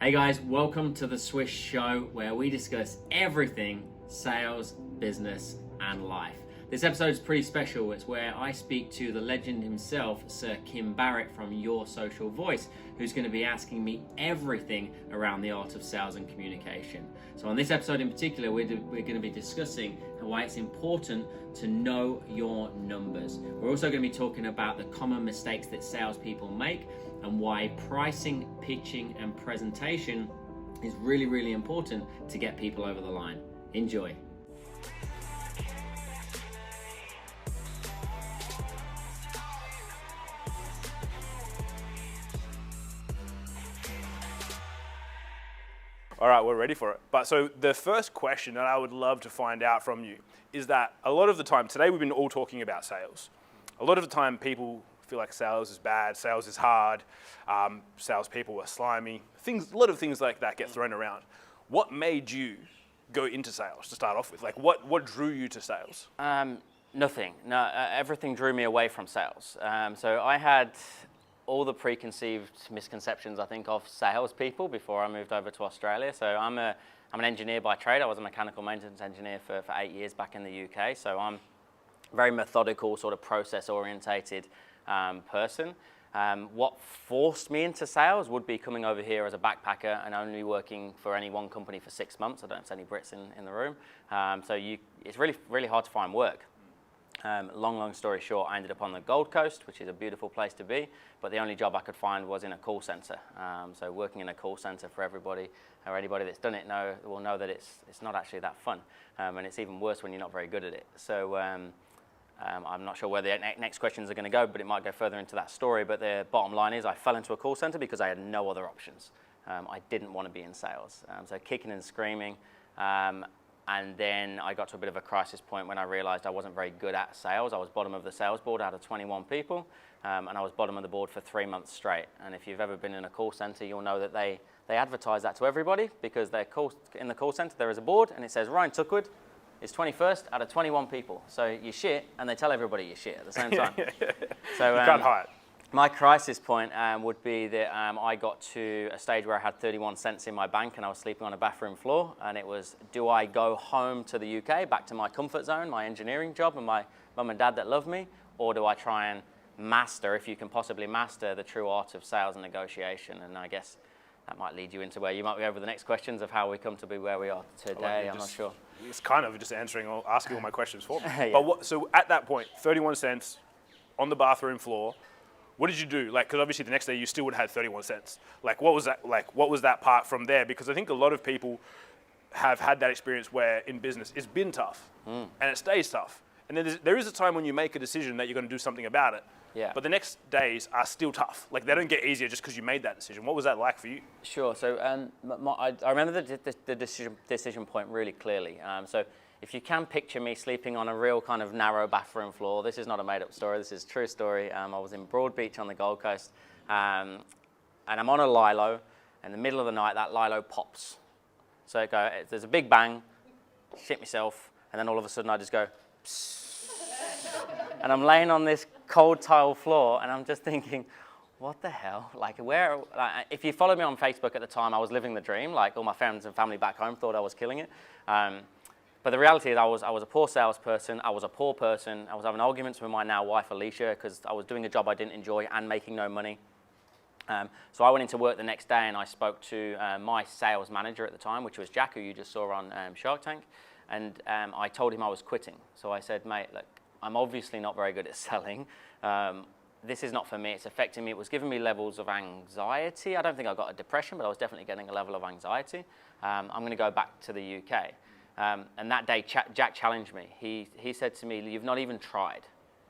Hey guys, welcome to the Swish Show, where we discuss everything sales, business, and life. This episode is pretty special. It's where I speak to the legend himself, Sir Kim Barrett from Your Social Voice, who's going to be asking me everything around the art of sales and communication. So on this episode in particular, we're going to be discussing why it's important to know your numbers. We're also going to be talking about the common mistakes that salespeople make and why pricing, pitching, and presentation is really, really important to get people over the line. Enjoy. All right, we're ready for it. But so the first question that I would love to find out from you is that a lot of the time, today we've been all talking about sales. A lot of the time people feel like sales is bad, sales is hard, salespeople are slimy. A lot of things like that get thrown around. What made you go into sales to start off with? Like what drew you to sales? Nothing. No, everything drew me away from sales. So I had all the preconceived misconceptions, I think, of salespeople before I moved over to Australia. So I'm an engineer by trade. I was a mechanical maintenance engineer for 8 years back in the UK. So I'm very methodical, sort of process-orientated person. What forced me into sales would be coming over here as a backpacker and only working for any one company for 6 months. I don't see any Brits in the room. It's really, really hard to find work. Long story short, I ended up on the Gold Coast, which is a beautiful place to be, but the only job I could find was in a call center. So working in a call center, for everybody, or anybody that's done it will know that it's not actually that fun, and it's even worse when you're not very good at it. So I'm not sure where the next questions are going to go, but it might go further into that story. But the bottom line is I fell into a call center because I had no other options. I didn't want to be in sales, so kicking and screaming. And then I got to a bit of a crisis point when I realized I wasn't very good at sales. I was bottom of the sales board out of 21 people, and I was bottom of the board for 3 months straight. And if you've ever been in a call center, you'll know that they advertise that to everybody, because in the call center there is a board and it says Ryan Tuckwood is 21st out of 21 people. So you shit, and they tell everybody you shit at the same time. So you can't hide. My crisis point would be that I got to a stage where I had 31 cents in my bank and I was sleeping on a bathroom floor, and it was, do I go home to the UK, back to my comfort zone, my engineering job and my mum and dad that love me, or do I try and master, if you can possibly master, the true art of sales and negotiation? And I guess that might lead you into where you might be over the next questions of how we come to be where we are today. I'm not sure. It's kind of just asking all my questions for me. Yeah. But so at that point, 31 cents on the bathroom floor, what did you do? Like, because obviously the next day you still would have had 31 cents. Like, what was that? Like, what was that part from there? Because I think a lot of people have had that experience where in business it's been tough and it stays tough. And then there is a time when you make a decision that you're going to do something about it. Yeah. But the next days are still tough. Like, they don't get easier just because you made that decision. What was that like for you? Sure. So I remember the decision point really clearly. So if you can picture me sleeping on a real kind of narrow bathroom floor, this is not a made-up story, this is a true story. I was in Broadbeach on the Gold Coast, and I'm on a lilo. In the middle of the night, that lilo pops. So there's a big bang, shit myself, and then all of a sudden I just go, psst, and I'm laying on this cold tile floor, and I'm just thinking, what the hell? Like, if you followed me on Facebook at the time, I was living the dream. Like, all my friends and family back home thought I was killing it. But the reality is I was a poor salesperson, I was a poor person, I was having arguments with my now wife Alicia because I was doing a job I didn't enjoy and making no money. So I went into work the next day and I spoke to my sales manager at the time, which was Jack, who you just saw on Shark Tank, and I told him I was quitting. So I said, mate, look, I'm obviously not very good at selling. This is not for me, it's affecting me. It was giving me levels of anxiety. I don't think I got a depression, but I was definitely getting a level of anxiety. I'm going to go back to the UK. And that day, Jack challenged me. He said to me, you've not even tried.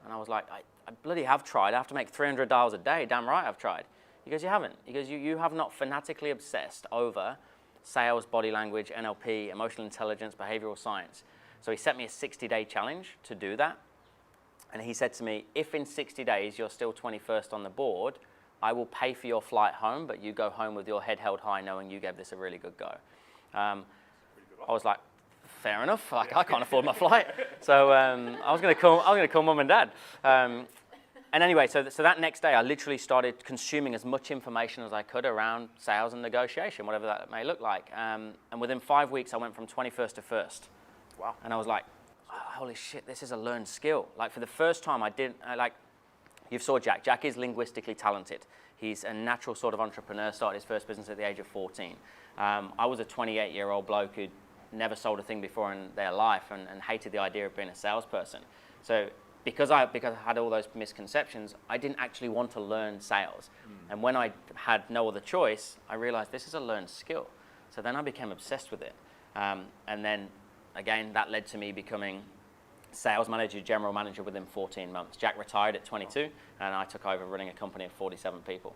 And I was like, I bloody have tried. I have to make $300 a day. Damn right I've tried. He goes, you haven't. He goes, you have not fanatically obsessed over sales, body language, NLP, emotional intelligence, behavioral science. So he set me a 60-day challenge to do that. And he said to me, if in 60 days you're still 21st on the board, I will pay for your flight home, but you go home with your head held high knowing you gave this a really good go. I was like, fair enough. Like, I can't afford my flight. So I was going to call mum and dad. anyway, so that next day, I literally started consuming as much information as I could around sales and negotiation, whatever that may look like. And within 5 weeks, I went from 21st to 1st. Wow. And I was like, oh, holy shit, this is a learned skill. Like, for the first time, you saw Jack. Jack is linguistically talented. He's a natural sort of entrepreneur, started his first business at the age of 14. I was a 28-year-old bloke who'd never sold a thing before in their life and hated the idea of being a salesperson. So because I had all those misconceptions, I didn't actually want to learn sales. And when I had no other choice, I realized this is a learned skill. So then I became obsessed with it. And then, again, that led to me becoming sales manager, general manager within 14 months. Jack retired at 22, and I took over running a company of 47 people.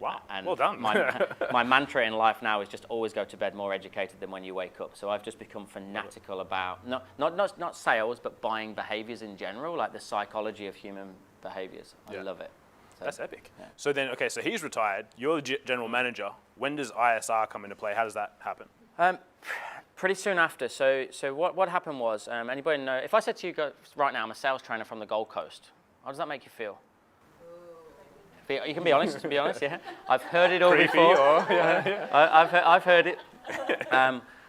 Wow, and well done. my mantra in life now is just always go to bed more educated than when you wake up. So I've just become fanatical about, not sales, but buying behaviors in general, like the psychology of human behaviors. I love it. So, that's epic. Yeah. So then, okay, so he's retired. You're the general manager. When does ISR come into play? How does that happen? Pretty soon after. So what happened was, anybody know, if I said to you guys right now, I'm a sales trainer from the Gold Coast, how does that make you feel? You can be honest, to be honest, yeah. I've heard it all before. I've heard it.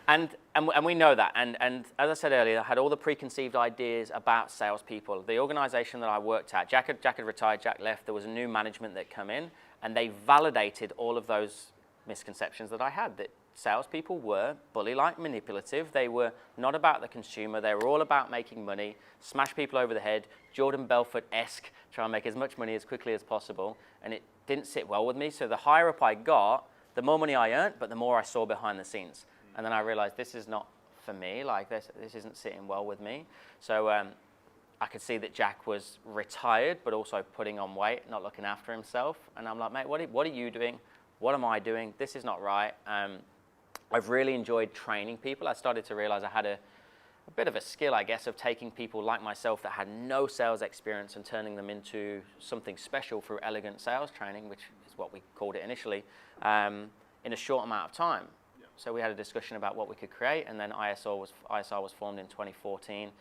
And we know that. And as I said earlier, I had all the preconceived ideas about salespeople. The organization that I worked at, Jack had retired, Jack left. There was a new management that came in, and they validated all of those misconceptions that I had, that salespeople were bully-like, manipulative. They were not about the consumer. They were all about making money, smash people over the head, Jordan Belfort-esque, try and make as much money as quickly as possible. And it didn't sit well with me. So the higher up I got, the more money I earned, but the more I saw behind the scenes. And then I realized this is not for me. Like this isn't sitting well with me. So I could see that Jack was retired, but also putting on weight, not looking after himself. And I'm like, mate, what are you doing? What am I doing? This is not right. I've really enjoyed training people. I started to realize I had a bit of a skill, I guess, of taking people like myself that had no sales experience and turning them into something special through elegant sales training, which is what we called it initially, in a short amount of time. Yeah. So we had a discussion about what we could create, and then ISR was formed in 2014,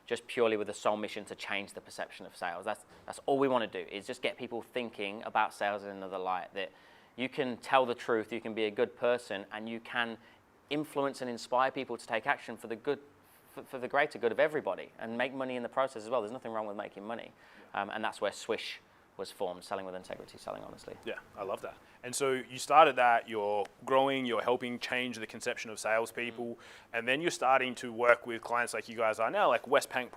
just purely with the sole mission to change the perception of sales. That's all we want to do, is just get people thinking about sales in another light, that you can tell the truth, you can be a good person, and you can influence and inspire people to take action for the good, for the greater good of everybody, and make money in the process as well. There's nothing wrong with making money. And that's where Swish was formed, selling with integrity, selling honestly. Yeah, I love that. And so you started that, you're growing, you're helping change the conception of salespeople, and then you're starting to work with clients like you guys are now, like Westpac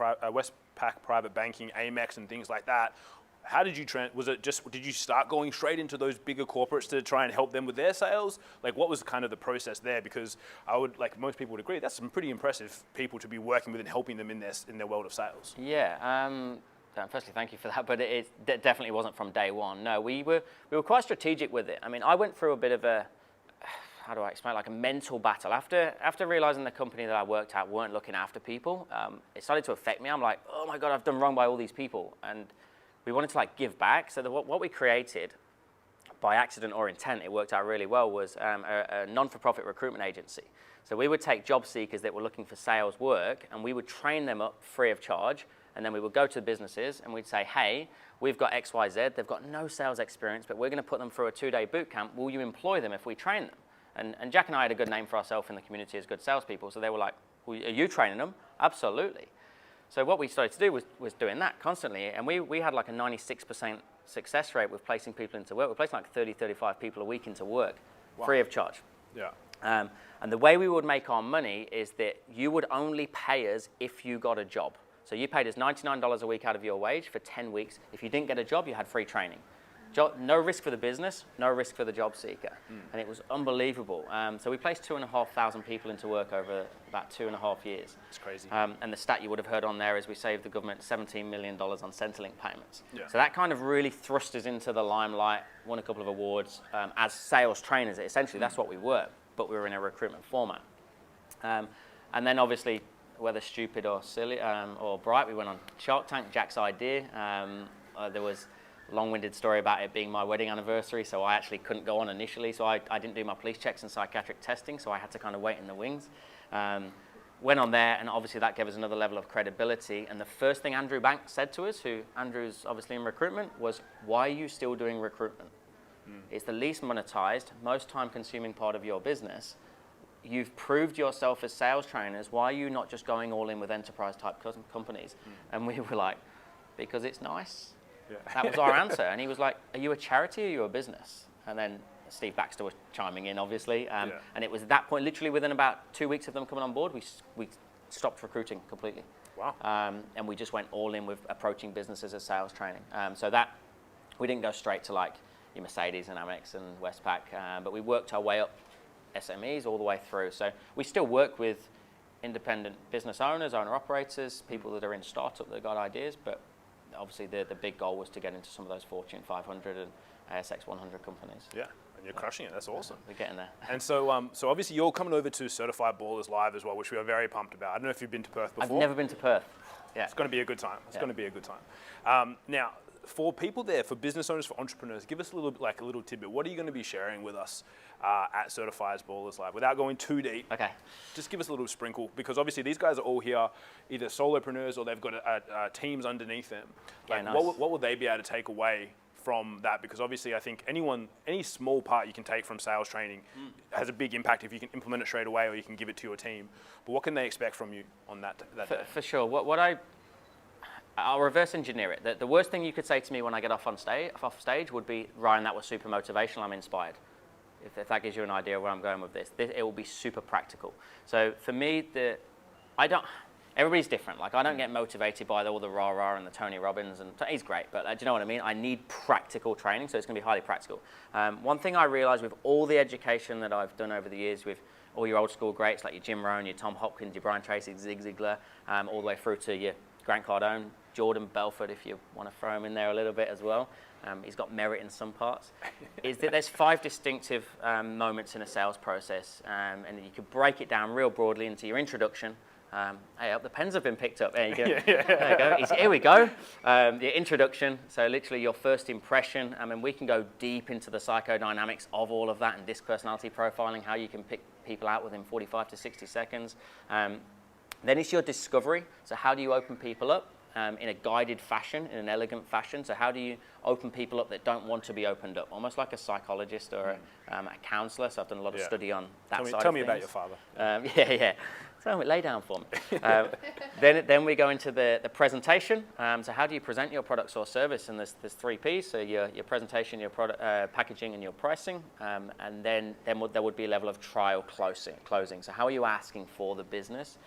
Private Banking, Amex, and things like that. How did you did you start going straight into those bigger corporates to try and help them with their sales? Like, what was kind of the process there? Because most people would agree, that's some pretty impressive people to be working with and helping them in their world of sales. Yeah. Firstly, thank you for that, but it definitely wasn't from day one. No, we were quite strategic with it. I mean, I went through a bit of a, how do I explain, like a mental battle. After realizing the company that I worked at weren't looking after people, it started to affect me. I'm like, oh my God, I've done wrong by all these people. And we wanted to give back. So what we created, by accident or intent, it worked out really well, was a non-for-profit recruitment agency. So we would take job seekers that were looking for sales work, and we would train them up free of charge. And then we would go to the businesses and we'd say, hey, we've got XYZ, they've got no sales experience, but we're going to put them through a 2-day boot camp. Will you employ them if we train them? And Jack and I had a good name for ourselves in the community as good salespeople. So they were like, well, are you training them? Absolutely. So what we started to do was doing that constantly. And we had like a 96% success rate with placing people into work. We're placing like 30, 35 people a week into work, free of charge. Yeah. And the way we would make our money is that you would only pay us if you got a job. So you paid us $99 a week out of your wage for 10 weeks. If you didn't get a job, you had free training. No risk for the business, no risk for the job seeker. And it was unbelievable. So we placed 2,500 people into work over about 2.5 years. It's crazy. And the stat you would have heard on there is we saved the government $17 million on Centrelink payments. Yeah. So that kind of really thrust us into the limelight, won a couple of awards as sales trainers. Essentially, that's what we were, but we were in a recruitment format. And then obviously, whether stupid or silly or bright, we went on Shark Tank, Jack's idea. There was a long-winded story about it being my wedding anniversary, so I actually couldn't go on initially, so I didn't do my police checks and psychiatric testing, so I had to kind of wait in the wings. went on there, and obviously that gave us another level of credibility. And the first thing Andrew Banks said to us, who Andrew's obviously in recruitment, was, why are you still doing recruitment? It's the least monetized, most time-consuming part of your business. You've proved yourself as sales trainers. Why are you not just going all in with enterprise-type companies? And we were like, because it's nice. Yeah. That was our answer. And he was like, are you a charity or are you a business? And then Steve Baxter was chiming in, obviously. And it was at that point, literally within about 2 weeks of them coming on board, we stopped recruiting completely. Wow. And we just went all in with approaching businesses as sales training. So that, we didn't go straight to like your Mercedes and Amex and Westpac, but we worked our way up SMEs all the way through. So we still work with independent business owners, owner-operators, people that are in startup that got ideas, but obviously the big goal was to get into some of those Fortune 500 and ASX 100 companies. Yeah, and you're crushing it. That's awesome. We're getting there. And so, so obviously you're coming over to Certified Ballers Live as well, which we are very pumped about. I don't know if you've been to Perth before. I've never been to Perth. Yeah. It's going to be a good time. It's going to be a good time. Now, for people there, for business owners, for entrepreneurs, give us a little tidbit. What are you going to be sharing with us at Certified Ballers Live? Without going too deep, just give us a little sprinkle, because obviously these guys are all here, either solopreneurs or they've got teams underneath them. Like, nice. What will they be able to take away from that? Because obviously I think any small part you can take from sales training has a big impact if you can implement it straight away or you can give it to your team. But what can they expect from you on that day? For sure. I'll reverse engineer it. The worst thing you could say to me when I get off stage would be, Ryan, that was super motivational, I'm inspired. If that gives you an idea of where I'm going with this. It will be super practical. So for me, everybody's different. Like, I don't get motivated by all the rah-rah and the Tony Robbins, and he's great, but do you know what I mean? I need practical training, so it's going to be highly practical. One thing I realized with all the education that I've done over the years with all your old school greats like your Jim Rohn, your Tom Hopkins, your Brian Tracy, Zig Ziglar, all the way through to your Grant Cardone, Jordan Belfort, if you want to throw him in there a little bit as well. He's got merit in some parts. Is that there's 5 distinctive moments in a sales process, and you could break it down real broadly into your introduction. Hey, the pens have been picked up. There you go. There you go. Here we go. The introduction, so literally your first impression. I mean, we can go deep into the psychodynamics of all of that and disc personality profiling, how you can pick people out within 45 to 60 seconds. Then it's your discovery. So how do you open people up in a guided fashion, in an elegant fashion? So how do you open people up that don't want to be opened up? Almost like a psychologist or a counselor. So I've done a lot of study on that side of things. Tell me about your father. So lay down for me. Then we go into the presentation. So how do you present your products or service? And there's 3 Ps. So your presentation, your product packaging, and your pricing. And then there would be a level of trial closing. So how are you asking for the business?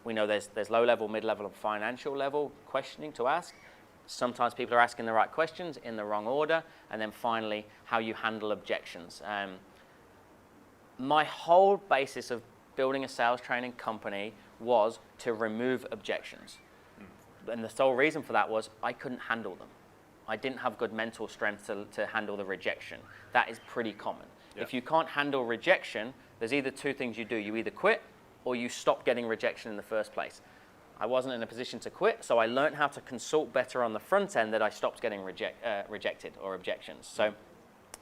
We know there's low level, mid level, and financial level questioning to ask. Sometimes people are asking the right questions in the wrong order. And then finally, how you handle objections. My whole basis of building a sales training company was to remove objections. And the sole reason for that was I couldn't handle them. I didn't have good mental strength to handle the rejection. That is pretty common. Yep. If you can't handle rejection, there's either 2 things you do. You either quit or you stop getting rejection in the first place. I wasn't in a position to quit, so I learned how to consult better on the front end that I stopped getting rejected or objections. So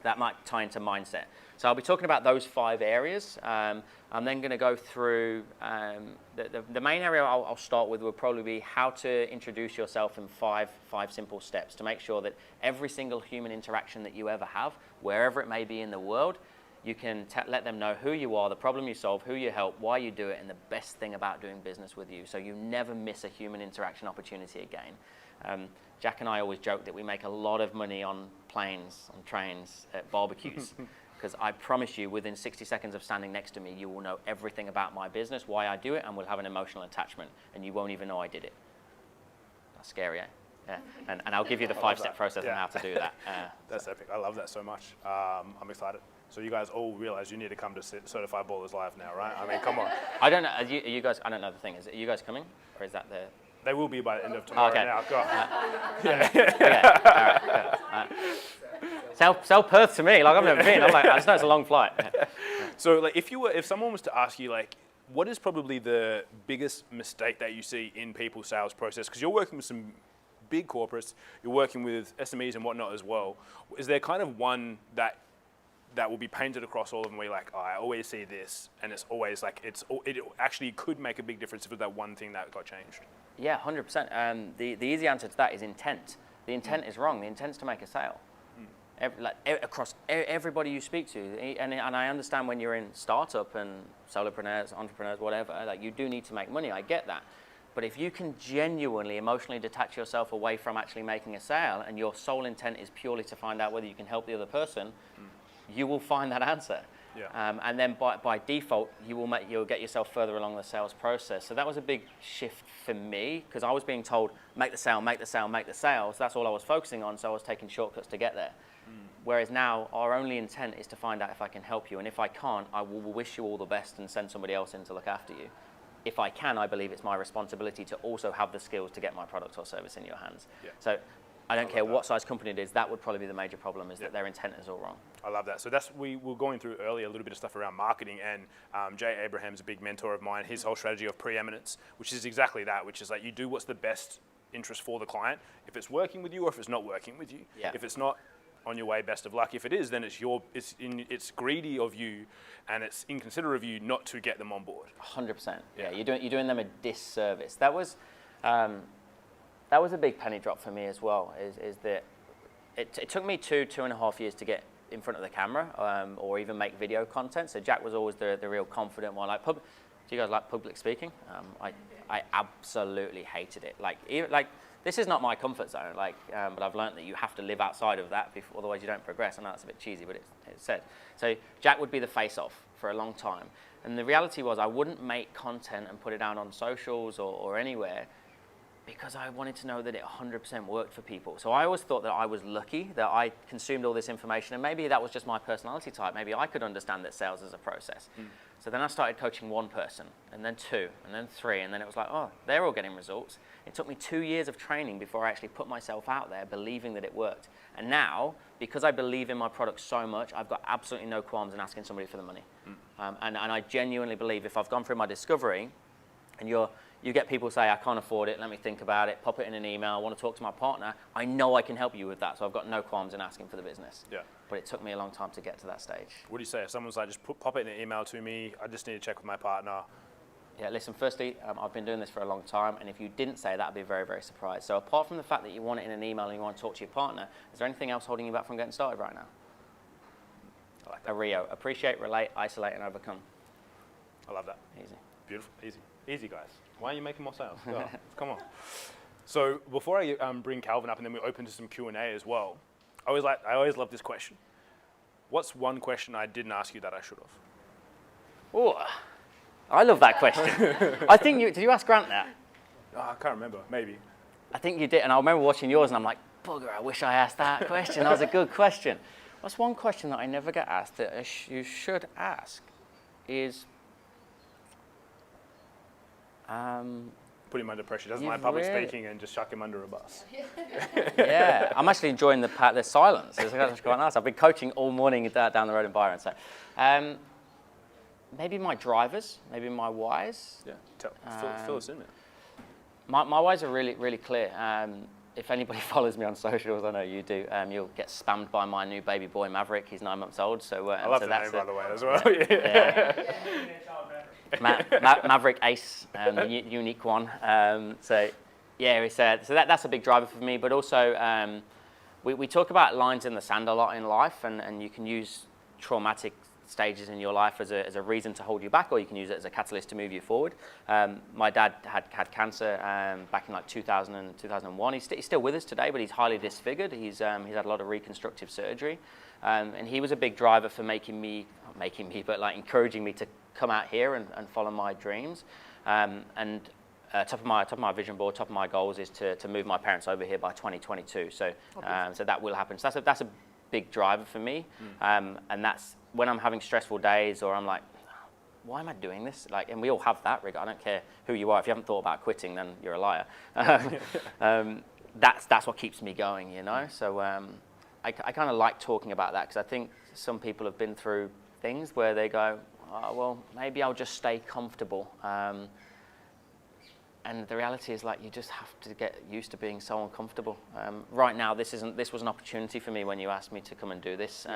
that might tie into mindset. So I'll be talking about those 5 areas. I'm then going to go through the main area I'll start with will probably be how to introduce yourself in 5 simple steps to make sure that every single human interaction that you ever have, wherever it may be in the world, you can let them know who you are, the problem you solve, who you help, why you do it, and the best thing about doing business with you. So you never miss a human interaction opportunity again. Jack and I always joke that we make a lot of money on planes, on trains, at barbecues. Because I promise you, within 60 seconds of standing next to me, you will know everything about my business, why I do it, and we'll have an emotional attachment, and you won't even know I did it. That's scary, eh? Yeah. And I'll give you the 5-step process on how to do that. That's epic. I love that so much. I'm excited. So you guys all realize you need to come to Certified Ballers Live now, right? I mean, come on. I don't know. Are you guys? I don't know the thing. Are you guys coming, or is that the? They will be by the end of tomorrow. Okay. Now, go. All right. Sell Perth to me. Like, I've never been. I'm like, I just know it's a long flight. So, like, if someone was to ask you, like, what is probably the biggest mistake that you see in people's sales process? Because you're working with some big corporates, you're working with SMEs and whatnot as well. Is there kind of one that that will be painted across all of them where you're like, oh, I always see this, and it's always like, it actually could make a big difference if it was that one thing that got changed. Yeah, 100%. The easy answer to that is intent. The intent is wrong. The intent's to make a sale. Across everybody you speak to, and I understand when you're in startup and solopreneurs, entrepreneurs, whatever, like you do need to make money. I get that, but if you can genuinely emotionally detach yourself away from actually making a sale, and your sole intent is purely to find out whether you can help the other person, you will find that answer. Yeah. And then by default, you'll get yourself further along the sales process. So that was a big shift for me, because I was being told, make the sale, make the sale, make the sale. So that's all I was focusing on. So I was taking shortcuts to get there. Whereas now, our only intent is to find out if I can help you. And if I can't, I will wish you all the best and send somebody else in to look after you. If I can, I believe it's my responsibility to also have the skills to get my product or service in your hands. Yeah. So I don't care what size company it is, that would probably be the major problem, is that their intent is all wrong. I love that. So we were going through earlier a little bit of stuff around marketing, and Jay Abraham's a big mentor of mine. His whole strategy of preeminence, which is exactly that, which is like you do what's the best interest for the client. If it's working with you or if it's not working with you. Yeah. If it's not on your way, best of luck. If it is, then it's greedy of you, and it's inconsiderate of you not to get them on board. 100%. Yeah, you're doing them a disservice. That was a big penny drop for me as well. Is that it took me 2.5 years to get in front of the camera, or even make video content. So Jack was always the real confident one. Do you guys like public speaking? I absolutely hated it. This is not my comfort zone, but I've learned that you have to live outside of that, otherwise you don't progress. I know that's a bit cheesy, but it's said. So Jack would be the face-off for a long time. And the reality was I wouldn't make content and put it out on socials or anywhere, because I wanted to know that it 100% worked for people. So I always thought that I was lucky that I consumed all this information, and maybe that was just my personality type. Maybe I could understand that sales is a process. So then I started coaching one person, and then two, and then three, and then it was like, oh, they're all getting results. It took me 2 years of training before I actually put myself out there believing that it worked. And now, because I believe in my product so much, I've got absolutely no qualms in asking somebody for the money. And I genuinely believe if I've gone through my discovery, and you get people say, I can't afford it, let me think about it, pop it in an email, I want to talk to my partner, I know I can help you with that, so I've got no qualms in asking for the business. Yeah. But it took me a long time to get to that stage. What do you say if someone's like, just pop it in an email to me, I just need to check with my partner? Yeah, listen, firstly, I've been doing this for a long time, and if you didn't say that, I'd be very, very surprised. So apart from the fact that you want it in an email and you want to talk to your partner, is there anything else holding you back from getting started right now? I like that. A Rio, appreciate, relate, isolate, and overcome. I love that. Easy. Beautiful, easy. Easy, guys. Why are you making more sales? Oh, come on. So before I bring Calvin up and then we open to some Q&A as well, I always love this question. What's one question I didn't ask you that I should have? Oh, I love that question. I think did you ask Grant that? Oh, I can't remember, maybe. I think you did, and I remember watching yours and I'm like, bugger, I wish I asked that question. That was a good question. What's one question that I never get asked that you should ask is, put him under pressure. Doesn't like public speaking, and just chuck him under a bus. Yeah, I'm actually enjoying the silence. It's quite nice. I've been coaching all morning down the road in Byron. So, maybe my drivers, maybe my whys. Yeah, fill us in there. My whys are really, really clear. If anybody follows me on socials, I know you do, you'll get spammed by my new baby boy Maverick. He's 9 months old. So I love so the name, by the way, as well. Maverick Ace, the unique one. So that's a big driver for me. But also, we talk about lines in the sand a lot in life, and you can use traumatic stages in your life as a reason to hold you back, or you can use it as a catalyst to move you forward. My dad had cancer back in 2000 and 2001. He's still with us today, but he's highly disfigured. He's had a lot of reconstructive surgery, and he was a big driver for encouraging me to come out here and follow my dreams. Top of my vision board, top of my goals is to move my parents over here by 2022. So so that will happen. So that's a big driver for me, and that's when I'm having stressful days, or I'm like, why am I doing this? And we all have that. I don't care who you are. If you haven't thought about quitting, then you're a liar. That's what keeps me going, you know. So I kind of like talking about that, because I think some people have been through things where they go, oh, well, maybe I'll just stay comfortable. And the reality is, like, you just have to get used to being so uncomfortable. Right now, this was an opportunity for me when you asked me to come and do this.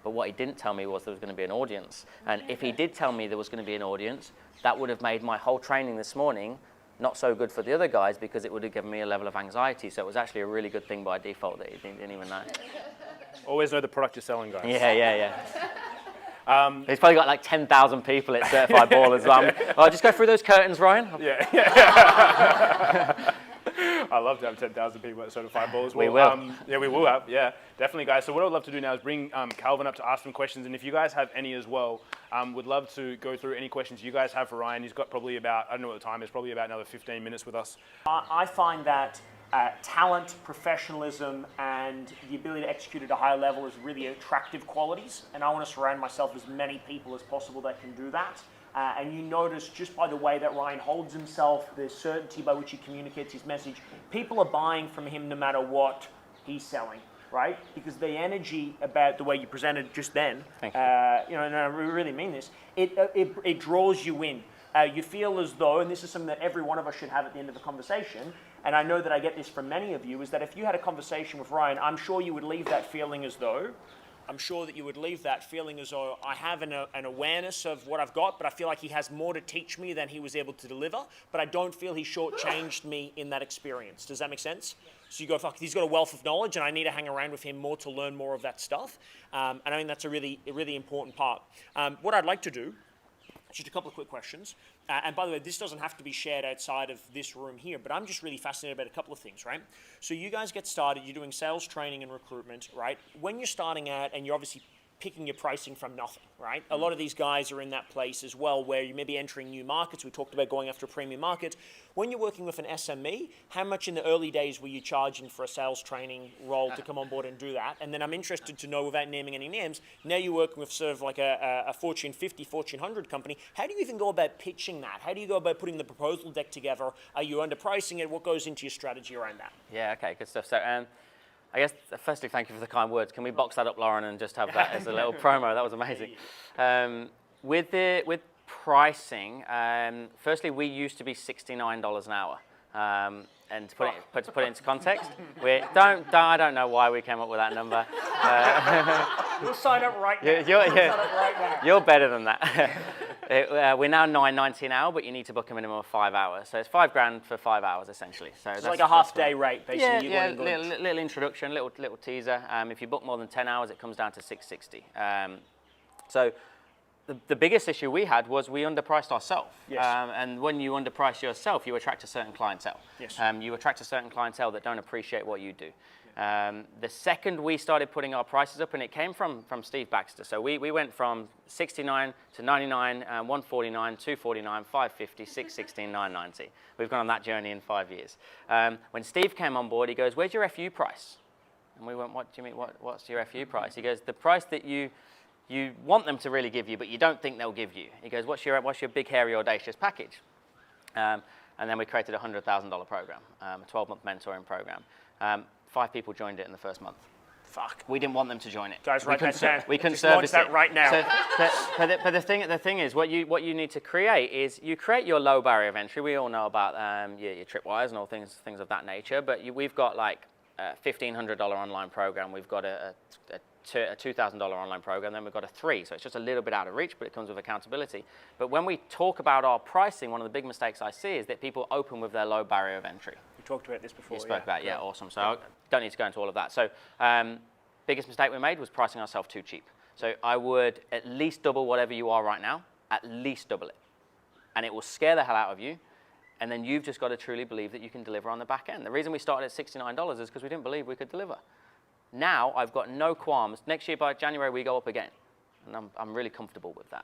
But what he didn't tell me was there was going to be an audience. And if he did tell me there was going to be an audience, that would have made my whole training this morning not so good for the other guys, because it would have given me a level of anxiety. So it was actually a really good thing by default that he didn't even know. Always know the product you're selling, guys. Yeah. He's probably got like 10,000 people at Certified Ballers. I'll just go through those curtains, Ryan. Yeah. I love to have 10,000 people at Certified Ballers. We will. Yeah, we will have. Yeah, definitely, guys. So what I'd love to do now is bring Calvin up to ask some questions. And if you guys have any as well, would love to go through any questions you guys have for Ryan. He's got probably about, I don't know what the time is, probably about another 15 minutes with us. I find that talent, professionalism, and the ability to execute at a high level is really attractive qualities. And I want to surround myself with as many people as possible that can do that. And you notice just by the way that Ryan holds himself, the certainty by which he communicates his message, people are buying from him no matter what he's selling, right? Because the energy about the way you presented just then, Thank you. and I really mean this, it draws you in. You feel as though, and this is something that every one of us should have at the end of a conversation, and I know that I get this from many of you, is that if you had a conversation with Ryan, I'm sure you would leave that feeling as though I have an awareness of what I've got, but I feel like he has more to teach me than he was able to deliver, but I don't feel he shortchanged me in that experience. Does that make sense? So you go, fuck, he's got a wealth of knowledge and I need to hang around with him more to learn more of that stuff. And I think that's a really important part. What I'd like to do, just a couple of quick questions. And by the way, this doesn't have to be shared outside of this room here, but I'm just really fascinated about a couple of things, right? So you guys get started, you're doing sales training and recruitment, right? When you're starting out and you're obviously picking your pricing from nothing, right? A lot of these guys are in that place as well where you may be entering new markets. We talked about going after a premium market. When you're working with an SME, how much in the early days were you charging for a sales training role to come on board and do that? And then I'm interested to know, without naming any names, now you're working with sort of like a Fortune 50, Fortune 100 company. How do you even go about pitching that? How do you go about putting the proposal deck together? Are you underpricing it? What goes into your strategy around that? Yeah, okay, good stuff. So, I guess, firstly, thank you for the kind words. Can we box that up, Lauren, and just have that as a little promo? That was amazing. With pricing, firstly, we used to be $69 an hour. And to put it into context, I don't know why we came up with that number. We'll sign up right now. You're better than that. We're now $9.90 an hour, but you need to book a minimum of 5 hours. So it's $5,000 for 5 hours, essentially. So it's like a half-day rate, basically. Yeah, little introduction, little teaser. If you book more than 10 hours, it comes down to $660. So the biggest issue we had was we underpriced ourselves. Yes. And when you underprice yourself, you attract a certain clientele. Yes. You attract a certain clientele that don't appreciate what you do. The second we started putting our prices up, and it came from Steve Baxter. So we went from 69 to 99, 149, 249, 550, 616, 990. We've gone on that journey in 5 years. When Steve came on board, he goes, "Where's your FU price?" And we went, "What do you mean? What's your FU price?" He goes, "The price that you want them to really give you, but you don't think they'll give you." He goes, what's your big, hairy, audacious package? And then we created a $100,000 program, a 12-month mentoring program. 5 people joined it in the first month. Fuck. We didn't want them to join it. Guys, write that down. We couldn't Just service launch that right now. So, but the thing is, what you need to create is you create your low barrier of entry. We all know about your tripwires and all things of that nature. But we've got like a $1,500 online program. We've got a $2,000 online program, then we've got a 3. So it's just a little bit out of reach, but it comes with accountability. But when we talk about our pricing, one of the big mistakes I see is that people open with their low barrier of entry. We talked about this before. You spoke about, yeah, awesome. So I don't need to go into all of that. So biggest mistake we made was pricing ourselves too cheap. So I would at least double whatever you are right now, at least double it. And it will scare the hell out of you. And then you've just got to truly believe that you can deliver on the back end. The reason we started at $69 is because we didn't believe we could deliver. Now, I've got no qualms. Next year, by January, we go up again. And I'm really comfortable with that,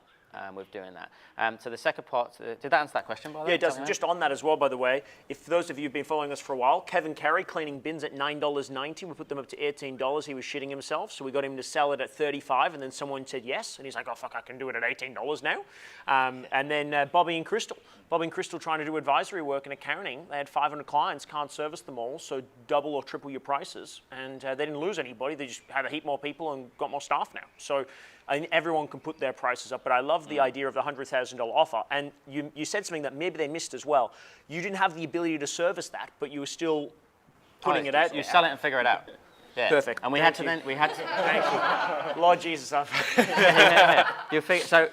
with doing that. So the second part, did that answer that question, by the way? Yeah, it does. And just on that as well, by the way, if for those of you who've been following us for a while, Kevin Carey cleaning bins at $9.90. We put them up to $18. He was shitting himself, so we got him to sell it at $35, and then someone said yes, and he's like, oh, fuck, I can do it at $18 now. And then Bobby and Crystal. Bobby and Crystal trying to do advisory work and accounting. They had 500 clients, can't service them all, so double or triple your prices. And they didn't lose anybody. They just had a heap more people and got more staff now. So and everyone can put their prices up. But I love the idea of the $100,000 offer. And you said something that maybe they missed as well. You didn't have the ability to service that, but you were still putting it out. You sell it and figure it out. Yeah. Perfect. And we had to. Thank you. Lord Jesus. You figure, so.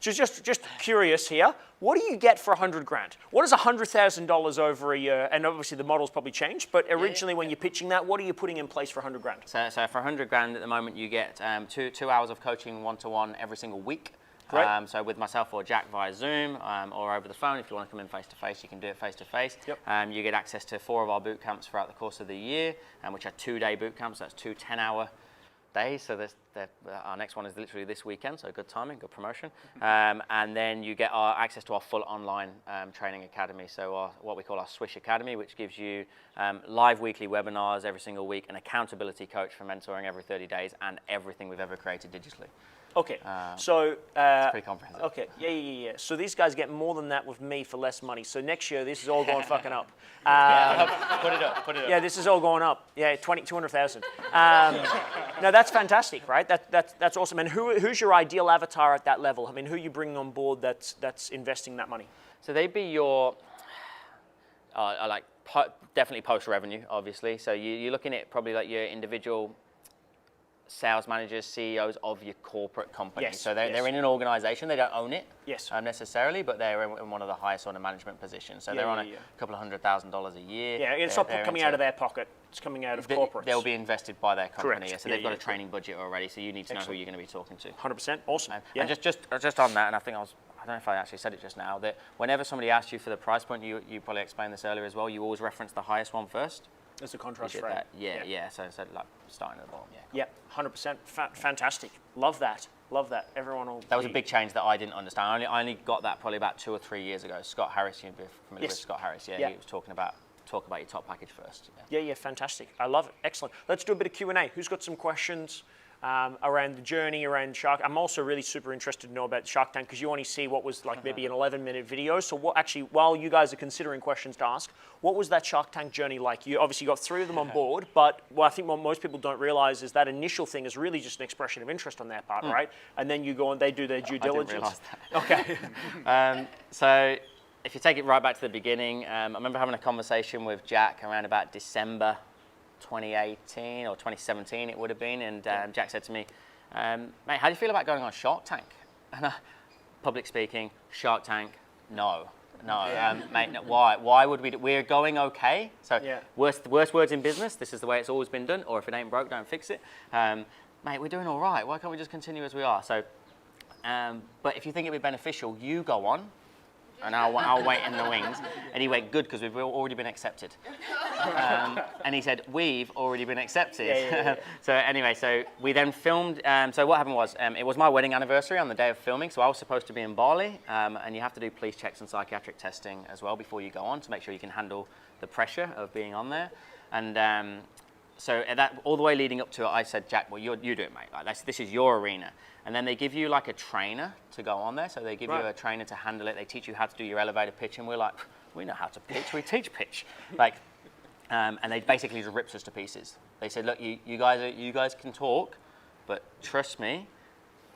Just curious here. What do you get for $100,000? What is $100,000 over a year? And obviously the model's probably changed, but originally when you're pitching that, what are you putting in place for $100,000? So for $100,000 at the moment, you get 2 hours of coaching one-to-one every single week. Great. So with myself or Jack via Zoom or over the phone. If you want to come in face-to-face, you can do it face-to-face. Yep. You get access to 4 of our boot camps throughout the course of the year, which are 2-day boot camps. That's 2 10-hour days. So our next one is literally this weekend, so good timing, good promotion. And then you get access to our full online training academy, so what we call our Swish Academy, which gives you live weekly webinars every single week, an accountability coach for mentoring every 30 days, and everything we've ever created digitally. Okay, so it's pretty comprehensive. Okay, yeah. So these guys get more than that with me for less money. So next year, this is all going fucking up. Put it up. Yeah, this is all going up. Yeah, 200,000. No, that's fantastic, right? That's awesome. And who's your ideal avatar at that level? I mean, who are you bringing on board that's investing that money? So they'd be your, definitely post-revenue, obviously. So you're looking at probably like your individual sales managers, CEOs of your corporate company. Yes, so they're in an organization. They don't own it necessarily, but they're in one of the highest sort of management positions. So they're on a couple of $100,000 a year. Yeah, it's not coming out of their pocket. It's coming out of corporates. They'll be invested by their company. Correct. So they've got a training budget already. So you need to know who you're going to be talking to. 100%. Awesome. And just on that, and I don't know if I actually said it just now, that whenever somebody asks you for the price point, you probably explained this earlier as well, you always reference the highest one first. There's a contrast rate. Yeah. So like starting at the bottom. Yeah, 100%. Fantastic. Love that. Everyone will. That was a big change that I didn't understand. I only got that probably about 2 or 3 years ago. Scott Harris, you'd be familiar with Scott Harris. Yeah, he was talk about your top package first. Yeah, fantastic. I love it. Excellent. Let's do a bit of Q&A. Who's got some questions around the journey, around Shark? I'm also really super interested to know about Shark Tank because you only see what was like maybe an 11-minute video. So what actually, while you guys are considering questions to ask, what was that Shark Tank journey like? You obviously got 3 of them on board, but what I think what most people don't realize is that initial thing is really just an expression of interest on their part, right? And then you go and they do their due diligence. I didn't realize that. Okay. So if you take it right back to the beginning, I remember having a conversation with Jack around about December 2018 or 2017 it would have been, and Jack said to me, mate, how do you feel about going on Shark Tank? And public speaking, Shark Tank, no, mate, no, why would we we're going okay, so worst words in business, this is the way it's always been done, or if it ain't broke, don't fix it. Mate, we're doing all right, why can't we just continue as we are? So but if you think it'd be beneficial, you go on and I'll wait in the wings. And he went, good, because we've already been accepted. And he said, we've already been accepted. So anyway, so we then filmed. So what happened was, it was my wedding anniversary on the day of filming. So I was supposed to be in Bali. And you have to do police checks and psychiatric testing as well before you go on to make sure you can handle the pressure of being on there. And so that all the way leading up to it, I said, Jack, well, you do it, mate. Like, this is your arena. And then they give you like a trainer to go on there. So they give you a trainer to handle it. They teach you how to do your elevator pitch. And we're like, we know how to pitch. We teach pitch. Like, and they basically just ripped us to pieces. They said, look, you guys can talk, but trust me,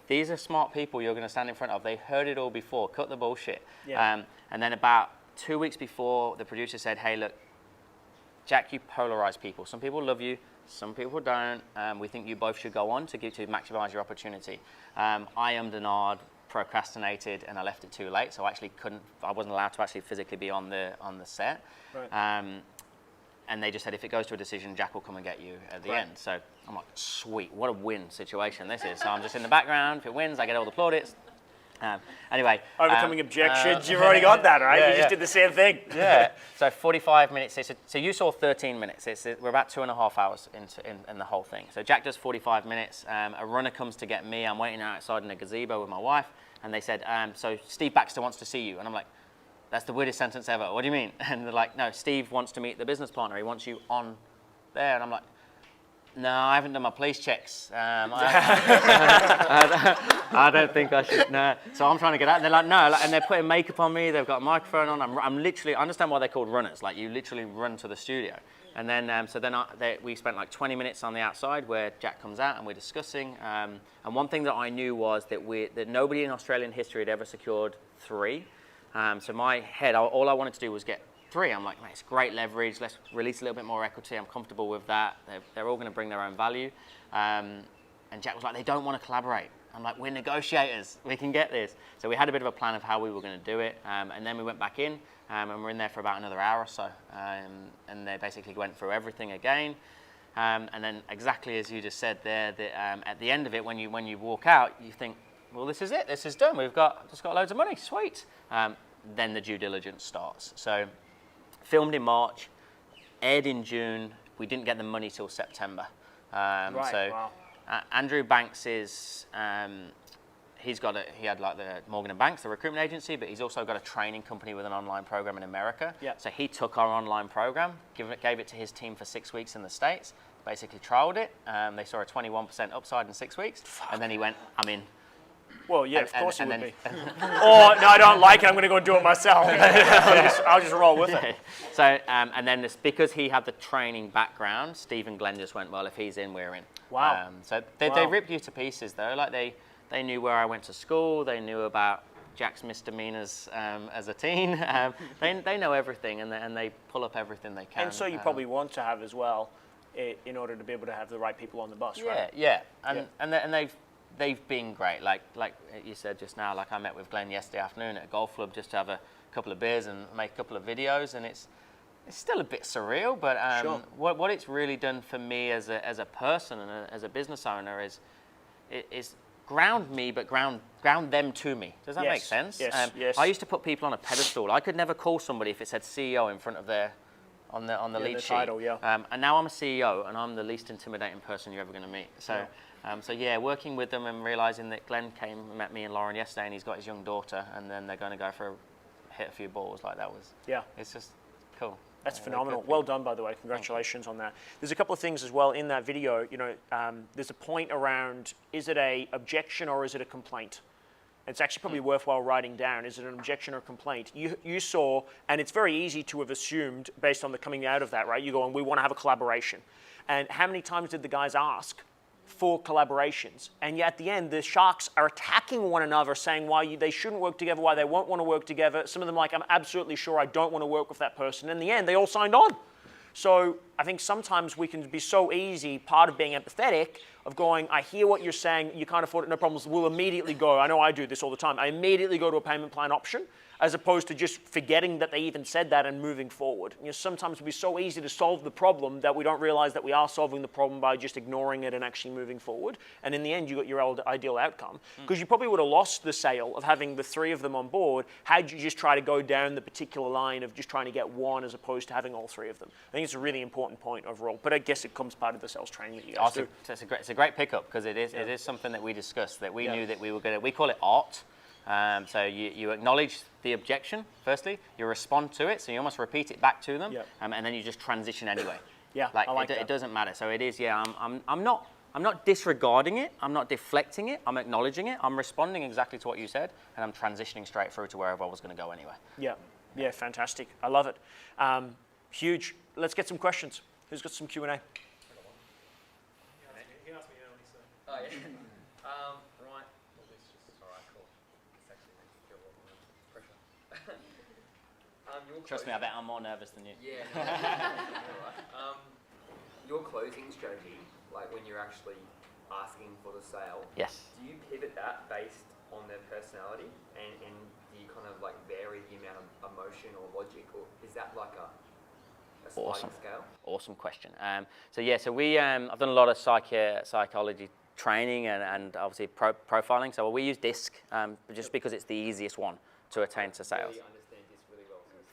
these are smart people you're going to stand in front of. They heard it all before. Cut the bullshit. And then about 2 weeks before, the producer said, hey, look, Jack, you polarize people. Some people love you, some people don't. We think you both should go on to maximize your opportunity. I denied, procrastinated, and I left it too late, so I wasn't allowed to actually physically be on the set. Right. And they just said, if it goes to a decision, Jack will come and get you at the end. So I'm like, sweet, what a win situation this is. So I'm just in the background. If it wins, I get all the plaudits. Anyway. Overcoming objections, you've already got that, right? You just did the same thing. So 45 minutes. So you saw 13 minutes. We're about 2.5 hours in the whole thing. So Jack does 45 minutes. A runner comes to get me. I'm waiting outside in a gazebo with my wife. And they said, so Steve Baxter wants to see you. And I'm like, that's the weirdest sentence ever. What do you mean? And they're like, no, Steve wants to meet the business partner. He wants you on there. And I'm like, No, I haven't done my police checks. I don't think I should. No. So I'm trying to get out. And they're like, no, and they're putting makeup on me. They've got a microphone on. I'm literally. I understand why they're called runners. Like you literally run to the studio. And then we spent like 20 minutes on the outside where Jack comes out and we're discussing. And one thing that I knew was that nobody in Australian history had ever secured 3. So my head, all I wanted to do was get 3. I'm like, man, it's great leverage. Let's release a little bit more equity. I'm comfortable with that. They're all going to bring their own value. And Jack was like, they don't want to collaborate. I'm like, we're negotiators. We can get this. So we had a bit of a plan of how we were going to do it. And then we went back in, and we're in there for about another hour or so. And they basically went through everything again. And then exactly as you just said there, at the end of it, when you walk out, you think, well, this is it. This is done. We've just got loads of money. Sweet. Then the due diligence starts. So filmed in March, aired in June. We didn't get the money till September. Right, so wow. Andrew Banks is, he had like the Morgan & Banks, the recruitment agency, but he's also got a training company with an online program in America. Yeah. So he took our online program, gave it to his team for 6 weeks in the States, basically trialed it. They saw a 21% upside in 6 weeks. And then he went, I'm in. Well, yeah, of course it would be. Or, no, I don't like it. I'm going to go do it myself. I'll just roll with it. So, and then because he had the training background, Steve and Glenn just went, well, if he's in, we're in. Wow. So they ripped you to pieces, though. Like they knew where I went to school. They knew about Jack's misdemeanors as a teen. They know everything, and they pull up everything they can. And so you probably want to have as well, in order to be able to have the right people on the bus, right? Yeah. And they've been great. Like you said just now, like I met with Glenn yesterday afternoon at a golf club just to have a couple of beers and make a couple of videos, and it's still a bit surreal, but Sure. what it's really done for me as a person and as a business owner is ground me, but ground them to me. Does that make sense? Yes, yes. I used to put people on a pedestal. I could never call somebody if it said CEO in front of on the lead sheet. Title, yeah. And now I'm a CEO, and I'm the least intimidating person you're ever going to meet. So. Yeah. So working with them and realizing that Glenn came and met me and Lauren yesterday, and he's got his young daughter, and then they're going to go hit a few balls. Like that was. Yeah. It's just cool. That's phenomenal. Well done, by the way. Congratulations on that. There's a couple of things as well in that video. There's a point around, is it a objection or is it a complaint? It's actually probably worthwhile writing down. Is it an objection or complaint? You saw, and it's very easy to have assumed based on the coming out of that, right? You go, and we want to have a collaboration. And how many times did the guys ask for collaborations? And yet at the end, the sharks are attacking one another, saying why they shouldn't work together, why they won't want to work together. Some of them like, I'm absolutely sure I don't want to work with that person. In the end, they all signed on. So I think sometimes we can be so easy, part of being empathetic, of going, I hear what you're saying, you can't afford it, no problems, we'll immediately go. I know I do this all the time. I immediately go to a payment plan option, as opposed to just forgetting that they even said that and moving forward. Sometimes it'd be so easy to solve the problem that we don't realize that we are solving the problem by just ignoring it and actually moving forward. And in the end, you got your ideal outcome. Because you probably would have lost the sale of having the 3 of them on board had you just try to go down the particular line of just trying to get one as opposed to having all 3 of them. I think it's a really important point overall. But I guess it comes part of the sales training that you guys do. It's a great pickup, because it is something that we discussed, that we knew that we were going to, we call it art. So you acknowledge the objection, firstly, you respond to it, so you almost repeat it back to them, and then you just transition anyway. Yeah, I like that. It doesn't matter. So it is, I'm not disregarding it, I'm not deflecting it, I'm acknowledging it, I'm responding exactly to what you said, and I'm transitioning straight through to wherever I was going to go anyway. Yeah, fantastic. I love it. Huge. Let's get some questions. Who's got some Q&A? Oh, yeah. Right. All right, cool. It's actually feel a lot more pressure. Trust me, I bet I'm more nervous than you. Yeah. Your closing strategy, like when you're actually asking for the sale. Yes. Do you pivot that based on their personality, and do you kind of like vary the amount of emotion or logic, or is that like a sliding scale? Awesome question. So we I've done a lot of psychology training and obviously profiling. So we use DISC just because it's the easiest one to attain to sales. I really understand DISC really well, so I'm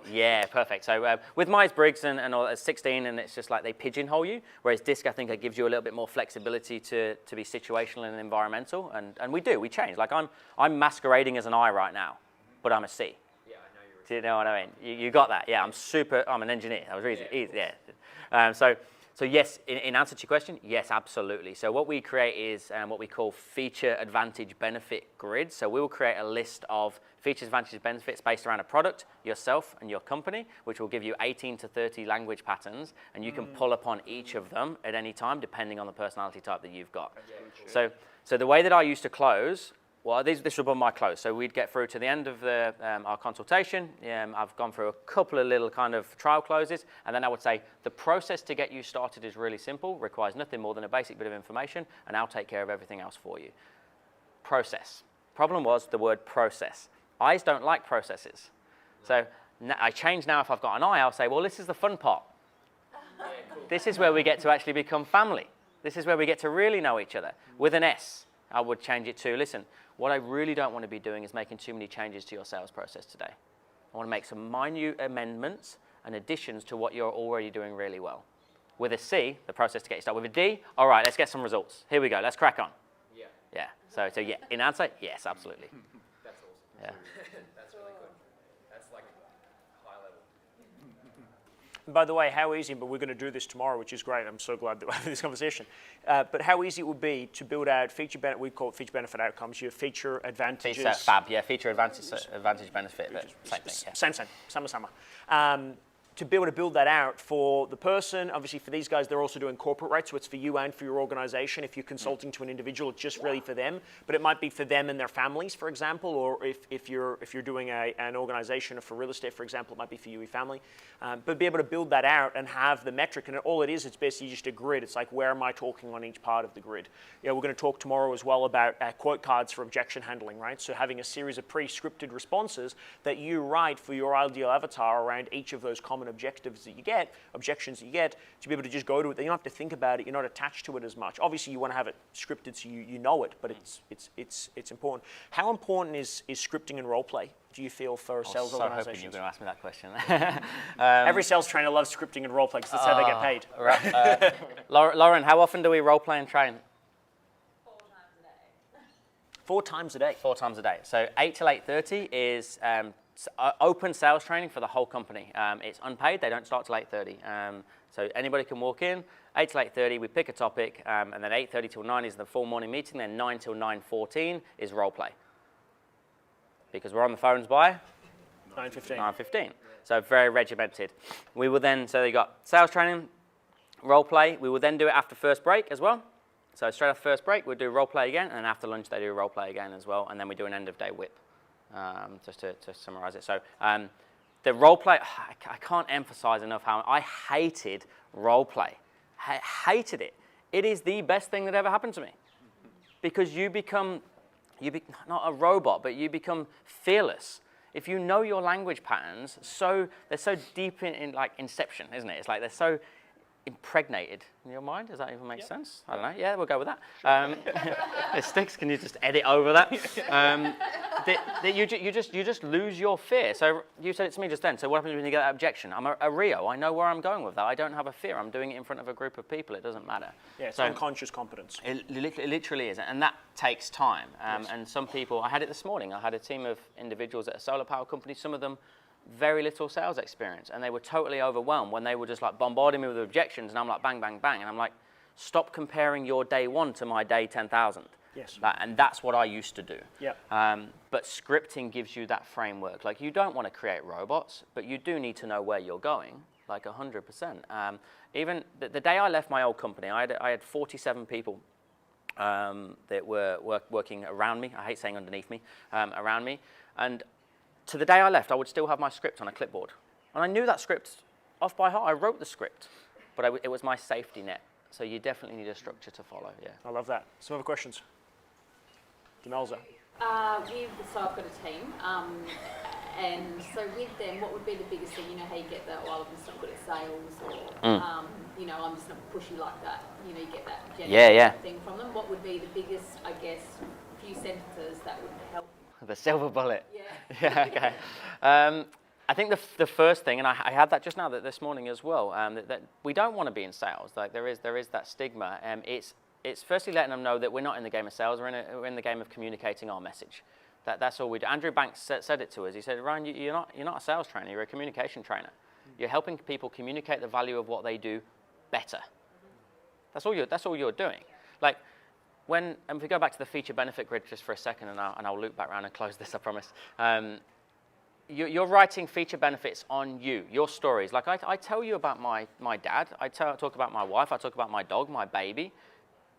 speaking Yeah, perfect. So with Myers-Briggs and all, it's 16, and it's just like they pigeonhole you, whereas DISC, I think, it gives you a little bit more flexibility to be situational and environmental, and we change. Like I'm masquerading as an I right now, but I'm a C. Yeah, I know you're. Do you know what I mean? You got that? Yeah, I'm an engineer. That was easy. Yeah. So So yes, in answer to your question, yes, absolutely. So what we create is what we call feature advantage benefit grids. So we will create a list of features, advantages, benefits based around a product, yourself, and your company, which will give you 18 to 30 language patterns, and you can pull upon each of them at any time, depending on the personality type that you've got. So the way that I used to close, well, this would be my close. So we'd get through to the end of our consultation. I've gone through a couple of little kind of trial closes, and then I would say the process to get you started is really simple, requires nothing more than a basic bit of information, and I'll take care of everything else for you. Process. Problem was the word process. Eyes don't like processes. So I change now. If I've got an eye, I'll say, well, this is the fun part. This is where we get to actually become family. This is where we get to really know each other. With an S, I would change it to, listen, what I really don't want to be doing is making too many changes to your sales process today. I want to make some minute amendments and additions to what you're already doing really well. With a C, the process to get you started. With a D, all right, let's get some results. Here we go, let's crack on. Yeah. Yeah, so yeah, in answer, yes, absolutely. That's awesome. Yeah. That's really good. That's like high level. And by the way, how easy, but we're going to do this tomorrow, which is great. I'm so glad that we're having this conversation. But how easy it would be to build out we call it feature benefit outcomes, your feature advantages. Feature fab, yeah, feature advantage benefit, but same thing, yeah. Same. To be able to build that out for the person, obviously for these guys, they're also doing corporate, right? So it's for you and for your organization. If you're consulting to an individual, it's just really for them, but it might be for them and their families, for example, or if you're doing an organization, or for real estate, for example, it might be for you and your family. But be able to build that out and have the metric, and all it is, it's basically just a grid. It's like, where am I talking on each part of the grid? We're going to talk tomorrow as well about quote cards for objection handling, right? So having a series of pre-scripted responses that you write for your ideal avatar around each of those common objectives that you get, objections that you get, to be able to just go to it. You don't have to think about it. You're not attached to it as much. Obviously, you want to have it scripted so you know it, but it's important. How important is scripting and role play, do you feel, for sales organizations? I was so hoping you were going to ask me that question. Every sales trainer loves scripting and role play because that's how they get paid. Right. Lauren, how often do we role play and train? 4 times a day. 4 times a day. So 8 till 8:30 is open sales training for the whole company. It's unpaid. They don't start till 8:30. So anybody can walk in. 8 till 8:30, we pick a topic, and then 8:30 till 9 is the full morning meeting. Then 9 till 9:14 is role play. Because we're on the phones by 9:15. 9:15. So very regimented. We will then, so you got sales training, role play. We will then do it after first break as well. So straight after first break, we'll do role play again, and after lunch they do role play again as well, and then we do an end of day whip, just to summarize it. So the role play, I can't emphasize enough how I hated role play. Hated it. It is the best thing that ever happened to me, because you become not a robot, but you become fearless. If you know your language patterns, they're so deep in like Inception, isn't it? It's like they're so impregnated in your mind. Does that even make sense? I don't know. Yeah, we'll go with that. It sticks. Can you just edit over that? You just lose your fear. So you said it to me just then. So what happens when you get that objection? I'm a Rio. I know where I'm going with that. I don't have a fear. I'm doing it in front of a group of people. It doesn't matter. Yeah, it's unconscious competence. It literally is, and that takes time. And some people, I had it this morning. I had a team of individuals at a solar power company. Some of them very little sales experience, and they were totally overwhelmed when they were just like bombarding me with objections, and I'm like bang, bang, bang, and I'm like, stop comparing your day 1 to my day 10,000. Yes. And that's what I used to do. Yeah. But scripting gives you that framework. Like, you don't want to create robots, but you do need to know where you're going, like 100%. Even the day I left my old company, I had 47 people that were working around me. I hate saying underneath me, around me, and to the day I left, I would still have my script on a clipboard. And I knew that script off by heart. I wrote the script, but it was my safety net. So you definitely need a structure to follow, yeah. I love that. Some other questions? Demelza. So I've got a team, and so with them, what would be the biggest thing? You know how you get that, I'm just not good at sales, or, I'm just not pushy like that. You get that general thing from them. What would be the biggest, I guess, few sentences that would help? The silver bullet. Yeah. Yeah, okay. I think the first thing, and I had that just now this morning as well, that we don't want to be in sales. Like there is that stigma. It's firstly letting them know that we're not in the game of sales. We're in the game of communicating our message. That's all we do. Andrew Banks said it to us. He said, Ryan, you're not a sales trainer. You're a communication trainer. You're helping people communicate the value of what they do better. That's all you're doing. Like, and if we go back to the feature benefit grid just for a second, and I'll loop back around and close this, I promise. You're writing feature benefits on you, your stories. Like I tell you about my dad, I talk about my wife, I talk about my dog, my baby.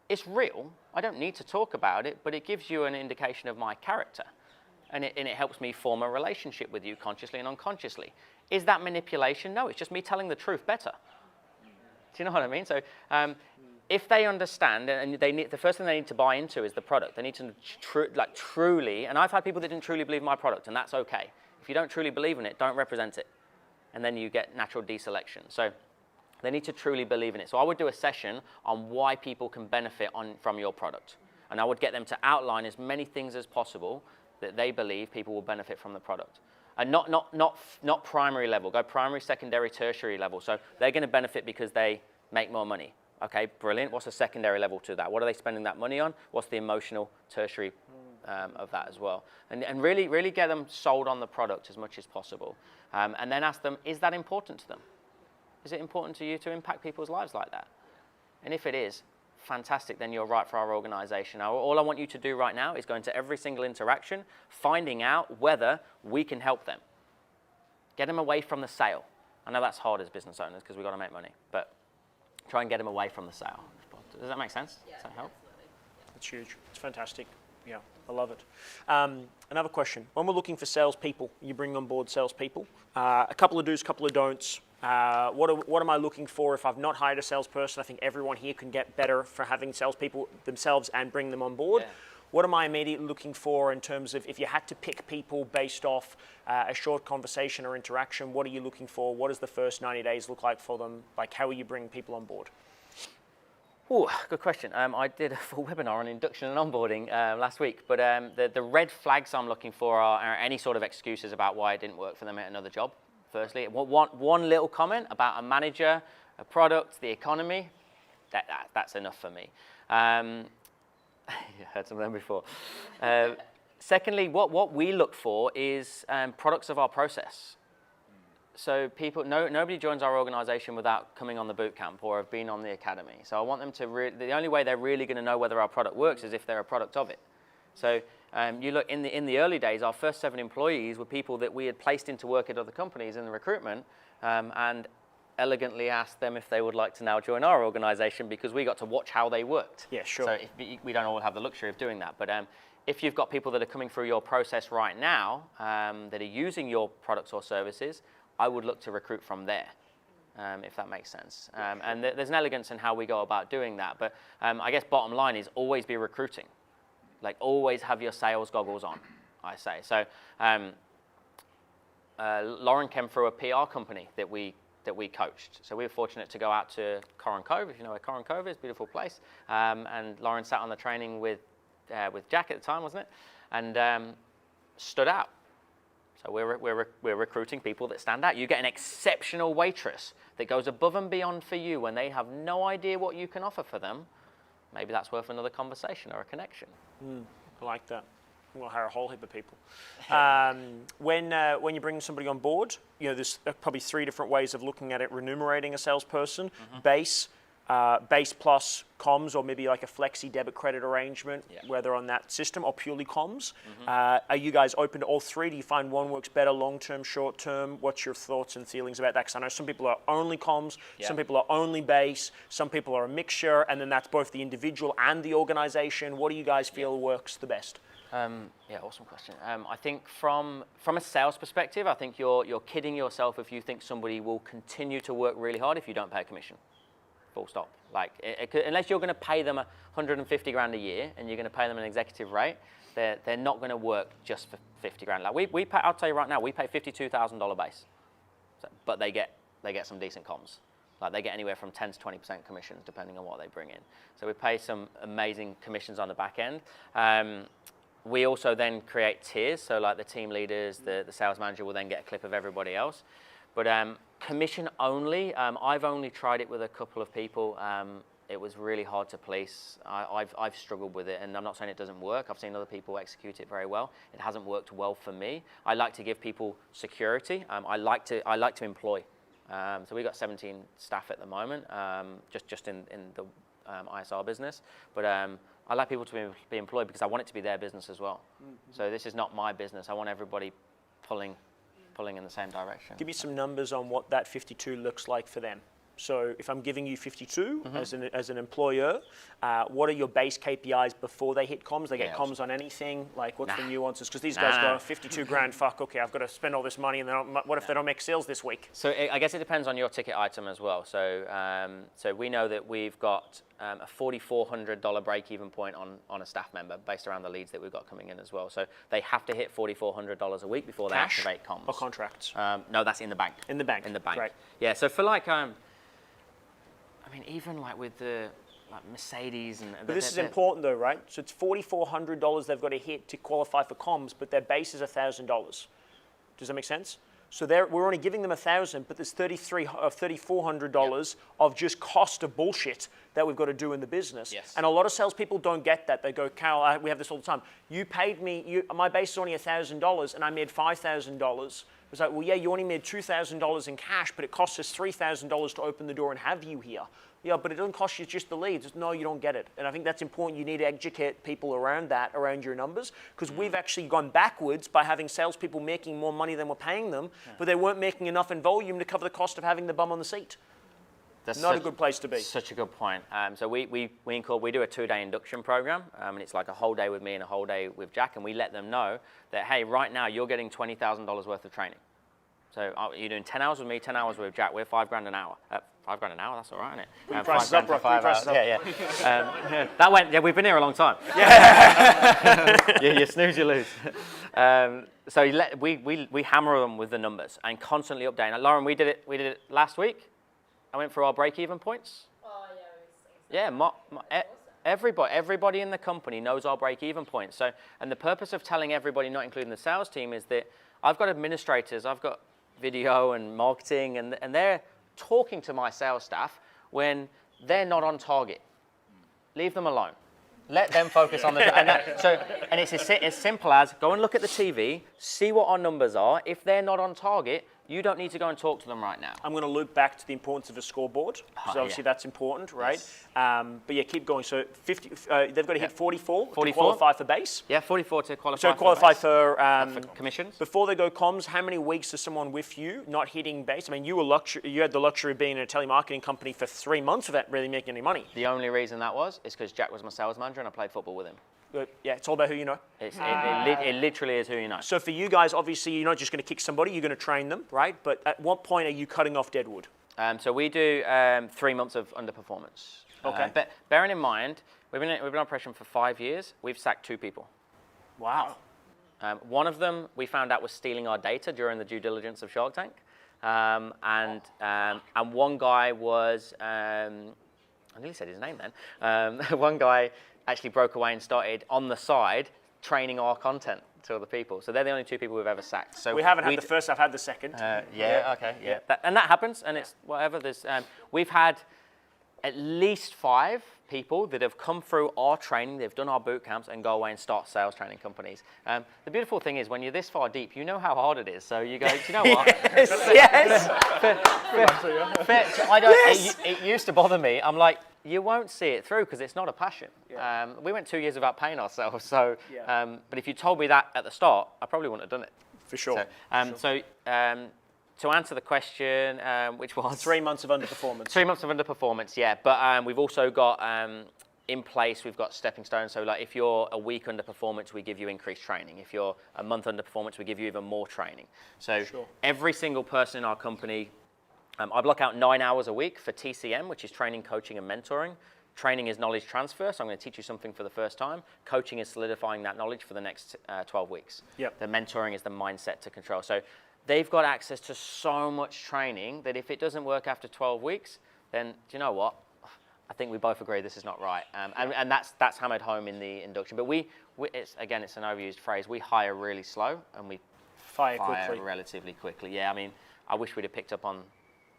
It's real. I don't need to talk about it, but it gives you an indication of my character. And it helps me form a relationship with you consciously and unconsciously. Is that manipulation? No, it's just me telling the truth better. Do you know what I mean? So if they understand, and the first thing they need to buy into is the product. They need to truly, and I've had people that didn't truly believe in my product, and that's okay. If you don't truly believe in it, don't represent it. And then you get natural deselection. So they need to truly believe in it. So I would do a session on why people can benefit from your product. And I would get them to outline as many things as possible that they believe people will benefit from the product. And not primary level. Go primary, secondary, tertiary level. So they're going to benefit because they make more money. Okay, brilliant. What's the secondary level to that? What are they spending that money on? What's the emotional tertiary of that as well? And really get them sold on the product as much as possible. And then ask them, is that important to them? Is it important to you to impact people's lives like that? And if it is, fantastic, then you're right for our organization. Now, all I want you to do right now is go into every single interaction, finding out whether we can help them. Get them away from the sale. I know that's hard as business owners because we've got to make money, but try and get them away from the sale. Does that make sense? Yeah, Does that help? absolutely. It's huge. It's fantastic. Yeah, I love it. Another question. When we're looking for salespeople, you bring on board salespeople. A couple of do's, couple of don'ts. What am I looking for if I've not hired a salesperson? I think everyone here can get better for having salespeople themselves and bring them on board. Yeah. What am I immediately looking for in terms of if you had to pick people based off a short conversation or interaction, what are you looking for? What does the first 90 days look like for them? Like, how are you bringing people on board? Oh, good question. I did a full webinar on induction and onboarding last week, but the red flags I'm looking for are any sort of excuses about why it didn't work for them at another job, firstly. One little comment about a manager, a product, the economy, that's enough for me. You heard some of them before. Secondly, what we look for is products of our process. So nobody joins our organization without coming on the boot camp or have been on the academy. So I want them to the only way they're really going to know whether our product works is if they're a product of it. So you look in the early days, our first 7 employees were people that we had placed into work at other companies in the recruitment, and elegantly asked them if they would like to now join our organization because we got to watch how they worked. Yeah, sure. So we don't all have the luxury of doing that, but if you've got people that are coming through your process right now that are using your products or services, I would look to recruit from there, if that makes sense. And there's an elegance in how we go about doing that. But I guess bottom line is always be recruiting. Like always have your sales goggles on, I say. So Lauren came through a PR company that we coached. So we were fortunate to go out to Coron Cove, if you know where Coron Cove is, beautiful place. And Lauren sat on the training with Jack at the time, wasn't it? And stood out. So we're recruiting people that stand out. You get an exceptional waitress that goes above and beyond for you when they have no idea what you can offer for them. Maybe that's worth another conversation or a connection. I like that. We'll hire a whole heap of people. When you bring somebody on board, there's probably 3 different ways of looking at it. Remunerating a salesperson, base plus comms, or maybe like a flexi debit credit arrangement, whether on that system or purely comms. Are you guys open to all 3? Do you find one works better long-term, short-term? What's your thoughts and feelings about that? Because I know some people are only comms, some people are only base, some people are a mixture, and then that's both the individual and the organization. What do you guys feel works the best? Awesome question. I think from a sales perspective, I think you're kidding yourself if you think somebody will continue to work really hard if you don't pay a commission. Full stop. Like, unless you're going to pay them 150 grand a year and you're going to pay them an executive rate, they're not going to work just for 50 grand. Like we pay, I'll tell you right now, we pay $52,000 base, but they get some decent comms. Like they get anywhere from 10 to 20% commissions depending on what they bring in. So we pay some amazing commissions on the back end. We also then create tiers. So like the team leaders, the sales manager will then get a clip of everybody else. But commission only, I've only tried it with a couple of people. It was really hard to police. I've struggled with it, and I'm not saying it doesn't work. I've seen other people execute it very well. It hasn't worked well for me. I like to give people security. I like to employ. So we've got 17 staff at the moment, just in the ISR business. But I like people to be employed because I want it to be their business as well. So this is not my business. I want everybody pulling in the same direction. Give me some numbers on what that 52 looks like for them. So if I'm giving you 52 as an employer, what are your base KPIs before they hit comms? They get comms on anything? Like what's the nuances? Because these guys go 52 grand, fuck, okay, I've got to spend all this money and what if they don't make sales this week? So I guess it depends on your ticket item as well. So so we know that we've got a $4,400 break-even point on a staff member based around the leads that we've got coming in as well. So they have to hit $4,400 a week before they activate comms. Or contracts? No, that's in the bank. In the bank. In the bank. Right. Yeah, so for like, I mean, even like with the Mercedes and... But this is important though, right? So it's $4,400 they've got to hit to qualify for comms, but their base is $1,000. Does that make sense? So we're only giving them $1,000, but there's $3,400 of just cost of bullshit that we've got to do in the business. Yes. And a lot of salespeople don't get that. They go, Cal, we have this all the time. You paid me, my base is only $1,000 and I made $5,000. It's like, well, yeah, you only made $2,000 in cash, but it costs us $3,000 to open the door and have you here. Yeah, but it doesn't cost you just the leads. No, you don't get it. And I think that's important. You need to educate people around that, around your numbers, because we've actually gone backwards by having salespeople making more money than we're paying them, but they weren't making enough in volume to cover the cost of having the bum on the seat. That's not a good place to be. Such a good point. So we do a 2-day induction program, and it's like a whole day with me and a whole day with Jack, and we let them know that, hey, right now you're getting $20,000 worth of training. So you're doing 10 hours with me, 10 hours with Jack. We're $5 grand an hour. $5 grand an hour, that's all right, isn't it? Prices up, bro. Yeah. That went, yeah, we've been here a long time. Yeah. You snooze, you lose. So we hammer them with the numbers and constantly update. Now, Lauren, we did it last week. I went through our break-even points. Oh, yeah, Everybody in the company knows our break-even point. So, and the purpose of telling everybody, not including the sales team, is that I've got administrators, I've got video and marketing, and they're talking to my sales staff when they're not on target. Leave them alone. Let them focus on the... And it's as simple as go and look at the TV, see what our numbers are. If they're not on target, you don't need to go and talk to them right now. I'm going to loop back to the importance of a scoreboard, because obviously that's important, right? Yes. But yeah, keep going. So 50, they've got to hit 44 to 44? qualify for base. Yeah, 44 to qualify. So qualify for commissions. Before they go comms, how many weeks is someone with you not hitting base? I mean, you had the luxury of being in a telemarketing company for 3 months without really making any money. The only reason that is because Jack was my sales manager and I played football with him. Yeah, it's all about who you know. It literally is who you know. So for you guys, obviously, you're not just going to kick somebody, you're going to train them, right? But at what point are you cutting off deadwood? So we do 3 months of underperformance. Okay. But bearing in mind, we've been in operation for 5 years. We've sacked 2 people. Wow. One of them we found out was stealing our data during the due diligence of Shark Tank. And one guy was, I nearly said his name then. One guy actually broke away and started on the side training our content to other people. So they're the only 2 people we've ever sacked. So we haven't had the first, I've had the second. Okay. And that happens, and it's whatever. There's, we've had at least 5 people that have come through our training, they've done our boot camps and go away and start sales training companies. The beautiful thing is when you're this far deep, you know how hard it is. So you go, do you know what? Yes. It used to bother me. I'm like, you won't see it through because it's not a passion. Yeah. We went 2 years without paying ourselves. So, but if you told me that at the start, I probably wouldn't have done it. For sure. To answer the question, which was 3 months of underperformance. 3 months of underperformance, yeah. But we've also got in place, we've got stepping stones. So like if you're a week underperformance, we give you increased training. If you're a month underperformance, we give you even more training. So every single person in our company, I block out 9 hours a week for TCM, which is training, coaching, and mentoring. Training is knowledge transfer, so I'm going to teach you something for the first time. Coaching is solidifying that knowledge for the next 12 weeks. Yep. The mentoring is the mindset to control. So they've got access to so much training that if it doesn't work after 12 weeks, then do you know what? I think we both agree this is not right. And that's hammered home in the induction. But it's an overused phrase. We hire really slow and we fire quickly. Relatively quickly. Yeah, I mean, I wish we'd have picked up on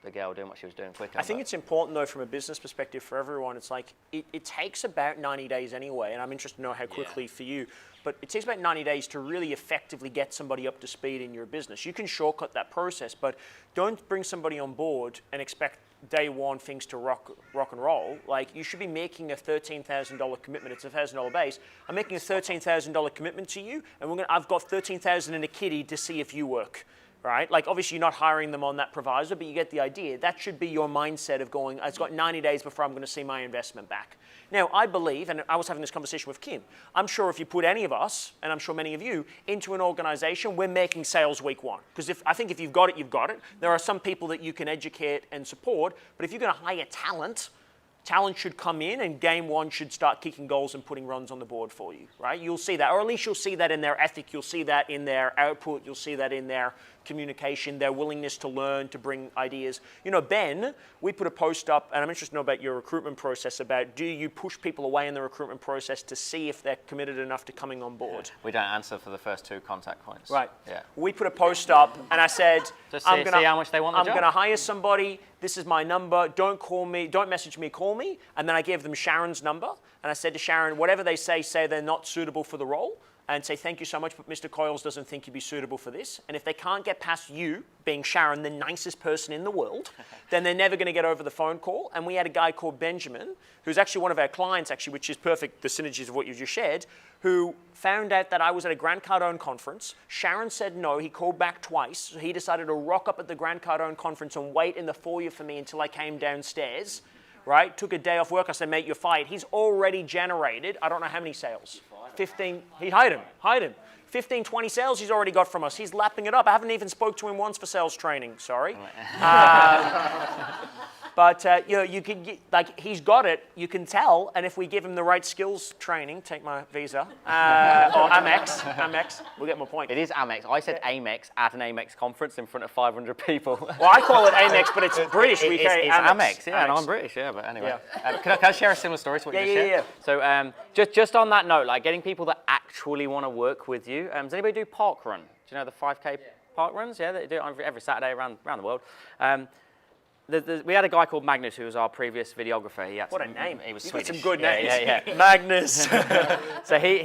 the girl doing what she was doing quicker. I think it's important though from a business perspective for everyone. It's like it takes about 90 days anyway, and I'm interested to know how quickly for you. But it takes about 90 days to really effectively get somebody up to speed in your business. You can shortcut that process, but don't bring somebody on board and expect day one things to rock and roll, like you should be making a $13,000 commitment. It's a $1,000 base. I'm making a $13,000 commitment to you, and I've got $13,000 in a kitty to see if you work. Right? Like obviously you're not hiring them on that proviso, but you get the idea. That should be your mindset of going, it's got 90 days before I'm going to see my investment back. Now, I believe, and I was having this conversation with Kim, I'm sure if you put any of us, and I'm sure many of you, into an organization, we're making sales week one. Because I think if you've got it, you've got it. There are some people that you can educate and support, but if you're going to hire talent should come in and game one should start kicking goals and putting runs on the board for you, right? You'll see that, or at least you'll see that in their ethic, you'll see that in their output, you'll see that in their communication, their willingness to learn, to bring ideas. You know, Ben, we put a post up, and I'm interested to know about your recruitment process, about do you push people away in the recruitment process to see if they're committed enough to coming on board? We don't answer for the first 2 contact points. Right. Yeah. We put a post up, and I said, Just see how much they want the I'm job. going to hire somebody. This is my number. Don't call me. Don't message me. Call me. And then I gave them Sharon's number, and I said to Sharon, whatever they say they're not suitable for the role, and say, thank you so much, but Mr. Coyles doesn't think you'd be suitable for this. And if they can't get past you, being Sharon, the nicest person in the world, then they're never going to get over the phone call. And we had a guy called Benjamin, who's actually one of our clients, actually, which is perfect, the synergies of what you just shared, who found out that I was at a Grant Cardone conference. Sharon said no. He called back twice. So he decided to rock up at the Grant Cardone conference and wait in the foyer for me until I came downstairs. Right? Took a day off work. I said, mate, you're fired. He's already generated, I don't know how many sales. 15, he hired him. 15, 20 sales he's already got from us. He's lapping it up. I haven't even spoke to him once for sales training, sorry. But you know, you can get, like, he's got it, you can tell, and if we give him the right skills training, take my Visa, or Amex, we'll get more points. It is Amex. I said Amex at an Amex conference in front of 500 people. Well, I call it Amex, but it's British. We say it's Amex, yeah, and I'm British, yeah, but anyway. Yeah. Can I share a similar story to what you just shared? Yeah. So just on that note, like getting people that actually want to work with you. Does anybody do park run? Do you know the 5K park runs? Yeah, they do it every Saturday around the world. We had a guy called Magnus who was our previous videographer. What a name. He was You've Swedish. got some good names. Yeah. Magnus. So he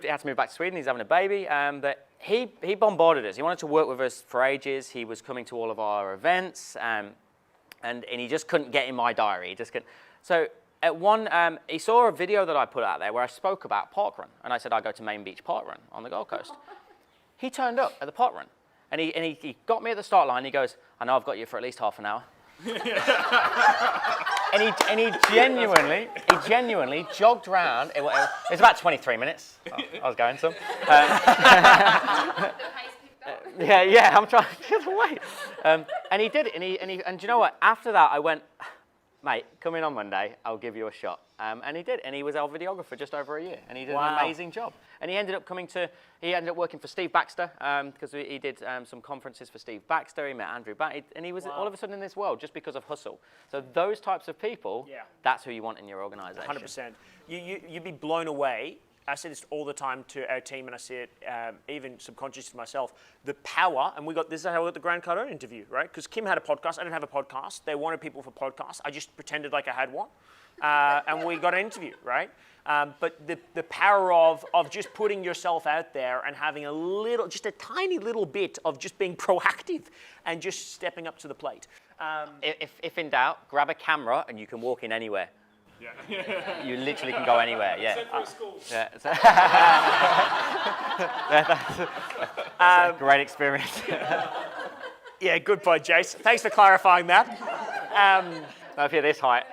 had to move back to Sweden. He's having a baby. But he bombarded us. He wanted to work with us for ages. He was coming to all of our events. And he just couldn't get in my diary. He just couldn't. So at one, he saw a video that I put out there where I spoke about parkrun. And I said, I go to Main Beach Parkrun on the Gold Coast. He turned up at the parkrun. And he got me at the start line. He goes, I know I've got you for at least half an hour. and he genuinely jogged around. It was about 23 minutes. I was going some. Yeah, I'm trying to get away. And he did it. And do you know what? After that, I went, mate, come in on Monday. I'll give you a shot. And he did. And he was our videographer just over a year. And he did an amazing job. And he ended up working for Steve Baxter because he did some conferences for Steve Baxter. He met Andrew Baxter. And he was all of a sudden in this world just because of hustle. So those types of people, that's who you want in your organization. 100%. You'd be blown away. I say this all the time to our team, and I say it even subconsciously to myself, the power, and this is how we got the Grant Cardone interview, right? Because Kim had a podcast, I didn't have a podcast. They wanted people for podcasts. I just pretended like I had one, and we got an interview, right? But the power of just putting yourself out there and having just a tiny little bit of just being proactive and just stepping up to the plate. If in doubt, grab a camera and you can walk in anywhere. Yeah. You literally can go anywhere, yeah. Except for schools. Yeah. That's a great experience. Yeah, good point, Jace. Thanks for clarifying that. Not if you're this height.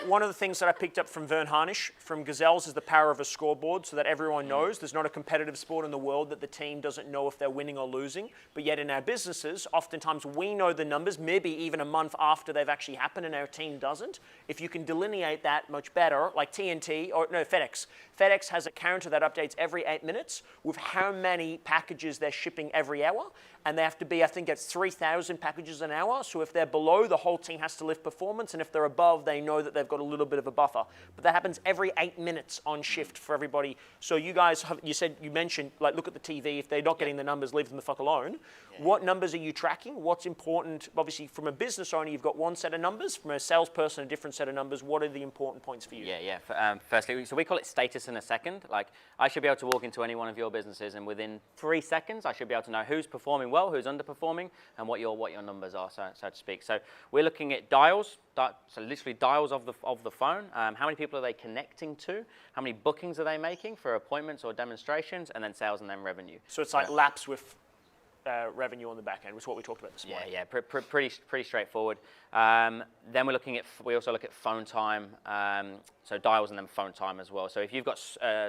One of the things that I picked up from Vern Harnish from Gazelles is the power of a scoreboard, so that everyone knows there's not a competitive sport in the world that the team doesn't know if they're winning or losing. But yet in our businesses, oftentimes we know the numbers, maybe even a month after they've actually happened, and our team doesn't. If you can delineate that much better, like FedEx. FedEx has a counter that updates every 8 minutes with how many packages they're shipping every hour. And they have to be, I think, at 3,000 packages an hour. So if they're below, the whole team has to lift performance. And if they're above, they know that they've got a little bit of a buffer. But that happens every 8 minutes on shift for everybody. So you guys, you mentioned, like, look at the TV. If they're not getting the numbers, leave them the fuck alone. Yeah. What numbers are you tracking? What's important? Obviously, from a business owner, you've got one set of numbers. From a salesperson, a different set of numbers. What are the important points for you? Yeah. Firstly, so we call it status in a second. Like, I should be able to walk into any one of your businesses, and within 3 seconds, I should be able to know who's performing well, who's underperforming, and what your numbers are, so to speak. So we're looking at dials, so literally dials of the phone. How many people are they connecting to? How many bookings are they making for appointments or demonstrations? And then sales and then revenue. So it's like laps with revenue on the back end, which is what we talked about this morning. Yeah, pretty straightforward. Then we also look at phone time, so dials and then phone time as well. So if you've got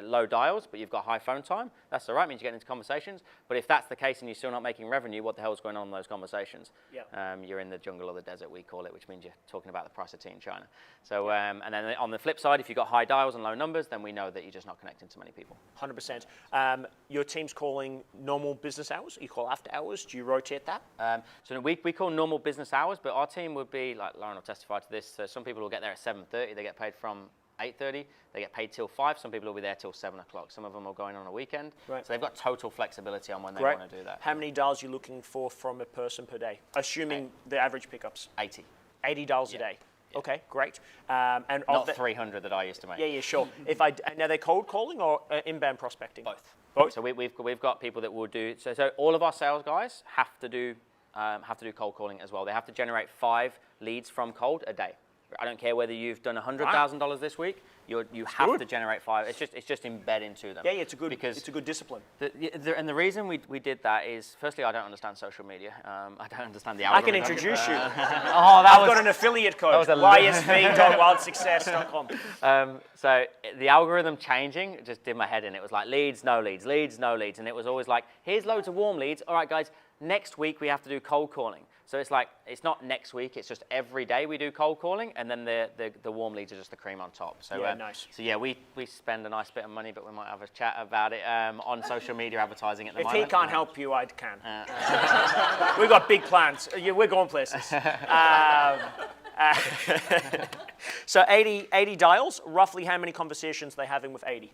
low dials, but you've got high phone time, that's all right, means you're getting into conversations. But if that's the case and you're still not making revenue, what the hell's going on in those conversations? Yeah. You're in the jungle or the desert, we call it, which means you're talking about the price of tea in China. So, and then on the flip side, if you've got high dials and low numbers, then we know that you're just not connecting to many people. 100%. Your team's calling normal business hours? You call after hours? Do you rotate that? So we call normal business hours, but our team would be, like Lauren will testify to this, so some people will get there at 7:30, they get paid from 8:30, they get paid till 5, some people will be there till 7 o'clock. Some of them are going on a weekend. Right. So they've got total flexibility on when they want to do that. How many dials are you looking for from a person per day? Assuming the average pickups? 80. 80 dials a day. Yeah. Okay, great. And not 300 that I used to make. Yeah, sure. And are they cold calling or inbound prospecting? Both. So we've got people that will do, so all of our sales guys have to do cold calling as well. They have to generate 5 leads from cold a day. I don't care whether you've done $100,000 this week. You have to generate 5. It's just embedded into them. Yeah, it's a good discipline. And the reason we did that is, firstly, I don't understand social media. I don't understand the algorithm. I can introduce you. I've got an affiliate code. ysv.wildsuccess.com. So the algorithm changing just did my head in. It was like leads, no leads, leads, no leads, and it was always like, here's loads of warm leads. All right, guys. Next week we have to do cold calling. So it's like, it's not next week, it's just every day we do cold calling, and then the warm leads are just the cream on top. So nice. So yeah, we spend a nice bit of money, but we might have a chat about it on social media advertising at the moment. If he can't help you, I can. We've got big plans. We're going places. So 80 dials, roughly how many conversations are they having with 80?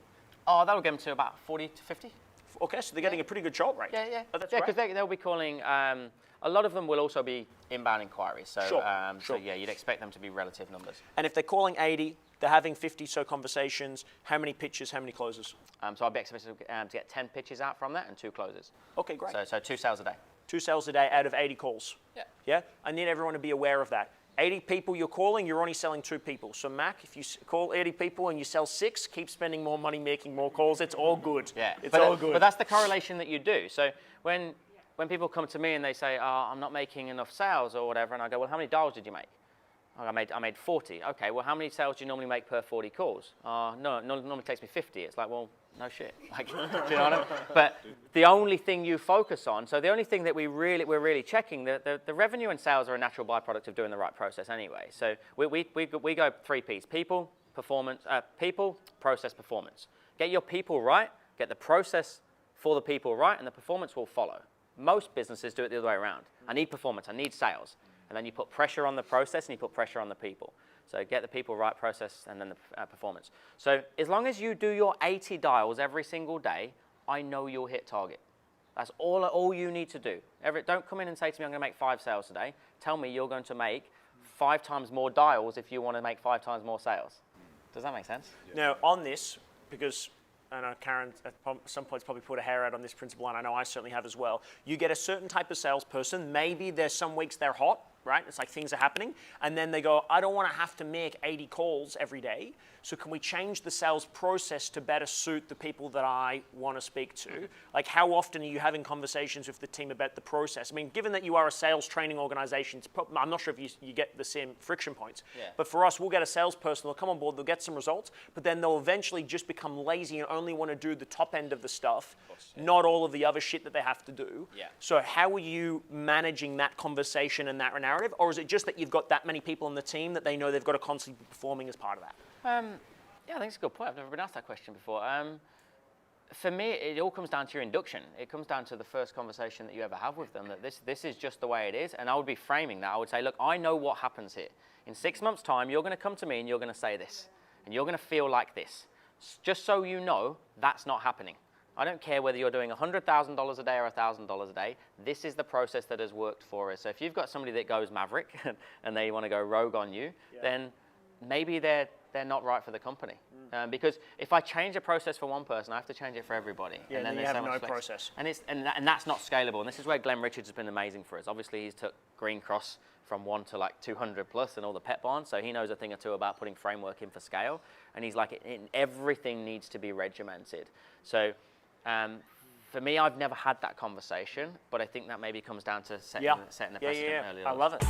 Oh, that'll get them to about 40 to 50. Okay, so they're getting a pretty good job rate. Yeah. Oh, that's because they'll be calling. A lot of them will also be inbound inquiries. So, sure. So yeah, you'd expect them to be relative numbers. And if they're calling 80, they're having 50 so conversations. How many pitches? How many closes? So I'd be expected to get 10 pitches out from that and 2 closes. Okay, great. So 2 sales a day. 2 sales a day out of 80 calls. Yeah. I need everyone to be aware of that. 80 people you're calling, you're only selling 2 people. So Mac, if you call 80 people and you sell 6, keep spending more money making more calls. It's all good. Yeah, it's all good. But that's the correlation that you do. So when people come to me and they say, I'm not making enough sales or whatever, and I go, well, how many dials did you make? Oh, I made 40. Okay, well, how many sales do you normally make per 40 calls? No, it normally takes me 50. It's like, well, no shit. Like, do you know what I mean? But the only thing you focus on, so the only thing that we're really checking, the revenue and sales are a natural byproduct of doing the right process anyway. So we go 3 Ps: people, performance, people, process, performance. Get your people right, get the process for the people right, and the performance will follow. Most businesses do it the other way around. I need performance, I need sales. And then you put pressure on the process and you put pressure on the people. So get the people right, process, and then the performance. So as long as you do your 80 dials every single day, I know you'll hit target. That's all you need to do. Don't come in and say to me, I'm going to make 5 sales today. Tell me you're going to make 5 times more dials if you want to make 5 times more sales. Does that make sense? Now, on this, because I know Karen at some points probably put a hair out on this principle, and I know I certainly have as well. You get a certain type of salesperson. Maybe there's some weeks they're hot, right? It's like things are happening. And then they go, I don't want to have to make 80 calls every day. So can we change the sales process to better suit the people that I want to speak to? Like, how often are you having conversations with the team about the process? I mean, given that you are a sales training organization, I'm not sure if you get the same friction points. Yeah. But for us, we'll get a salesperson, they'll come on board, they'll get some results, but then they'll eventually just become lazy and only want to do the top end of the stuff, not all of the other shit that they have to do. Yeah. So how are you managing that conversation and that narrative? Or is it just that you've got that many people on the team that they know they've got to constantly be performing as part of that? Yeah, I think it's a good point. I've never been asked that question before. For me, it all comes down to your induction. It comes down to the first conversation that you ever have with them, that this is just the way it is. And I would be framing that. I would say, look, I know what happens here. In 6 months' time, you're going to come to me and you're going to say this. And you're going to feel like this. Just so you know, that's not happening. I don't care whether you're doing $100,000 a day or $1,000 a day. This is the process that has worked for us. So if you've got somebody that goes maverick and they want to go rogue on you, then maybe they're not right for the company. Because if I change a process for one person, I have to change it for everybody. Yeah, and then you there's have so much no process. And that's not scalable. And this is where Glenn Richards has been amazing for us. Obviously, he's took Green Cross from 1 to like 200 plus and all the pet barns. So he knows a thing or two about putting framework in for scale. And he's like, everything needs to be regimented. So for me, I've never had that conversation, but I think that maybe comes down to setting the precedent early on. I love it.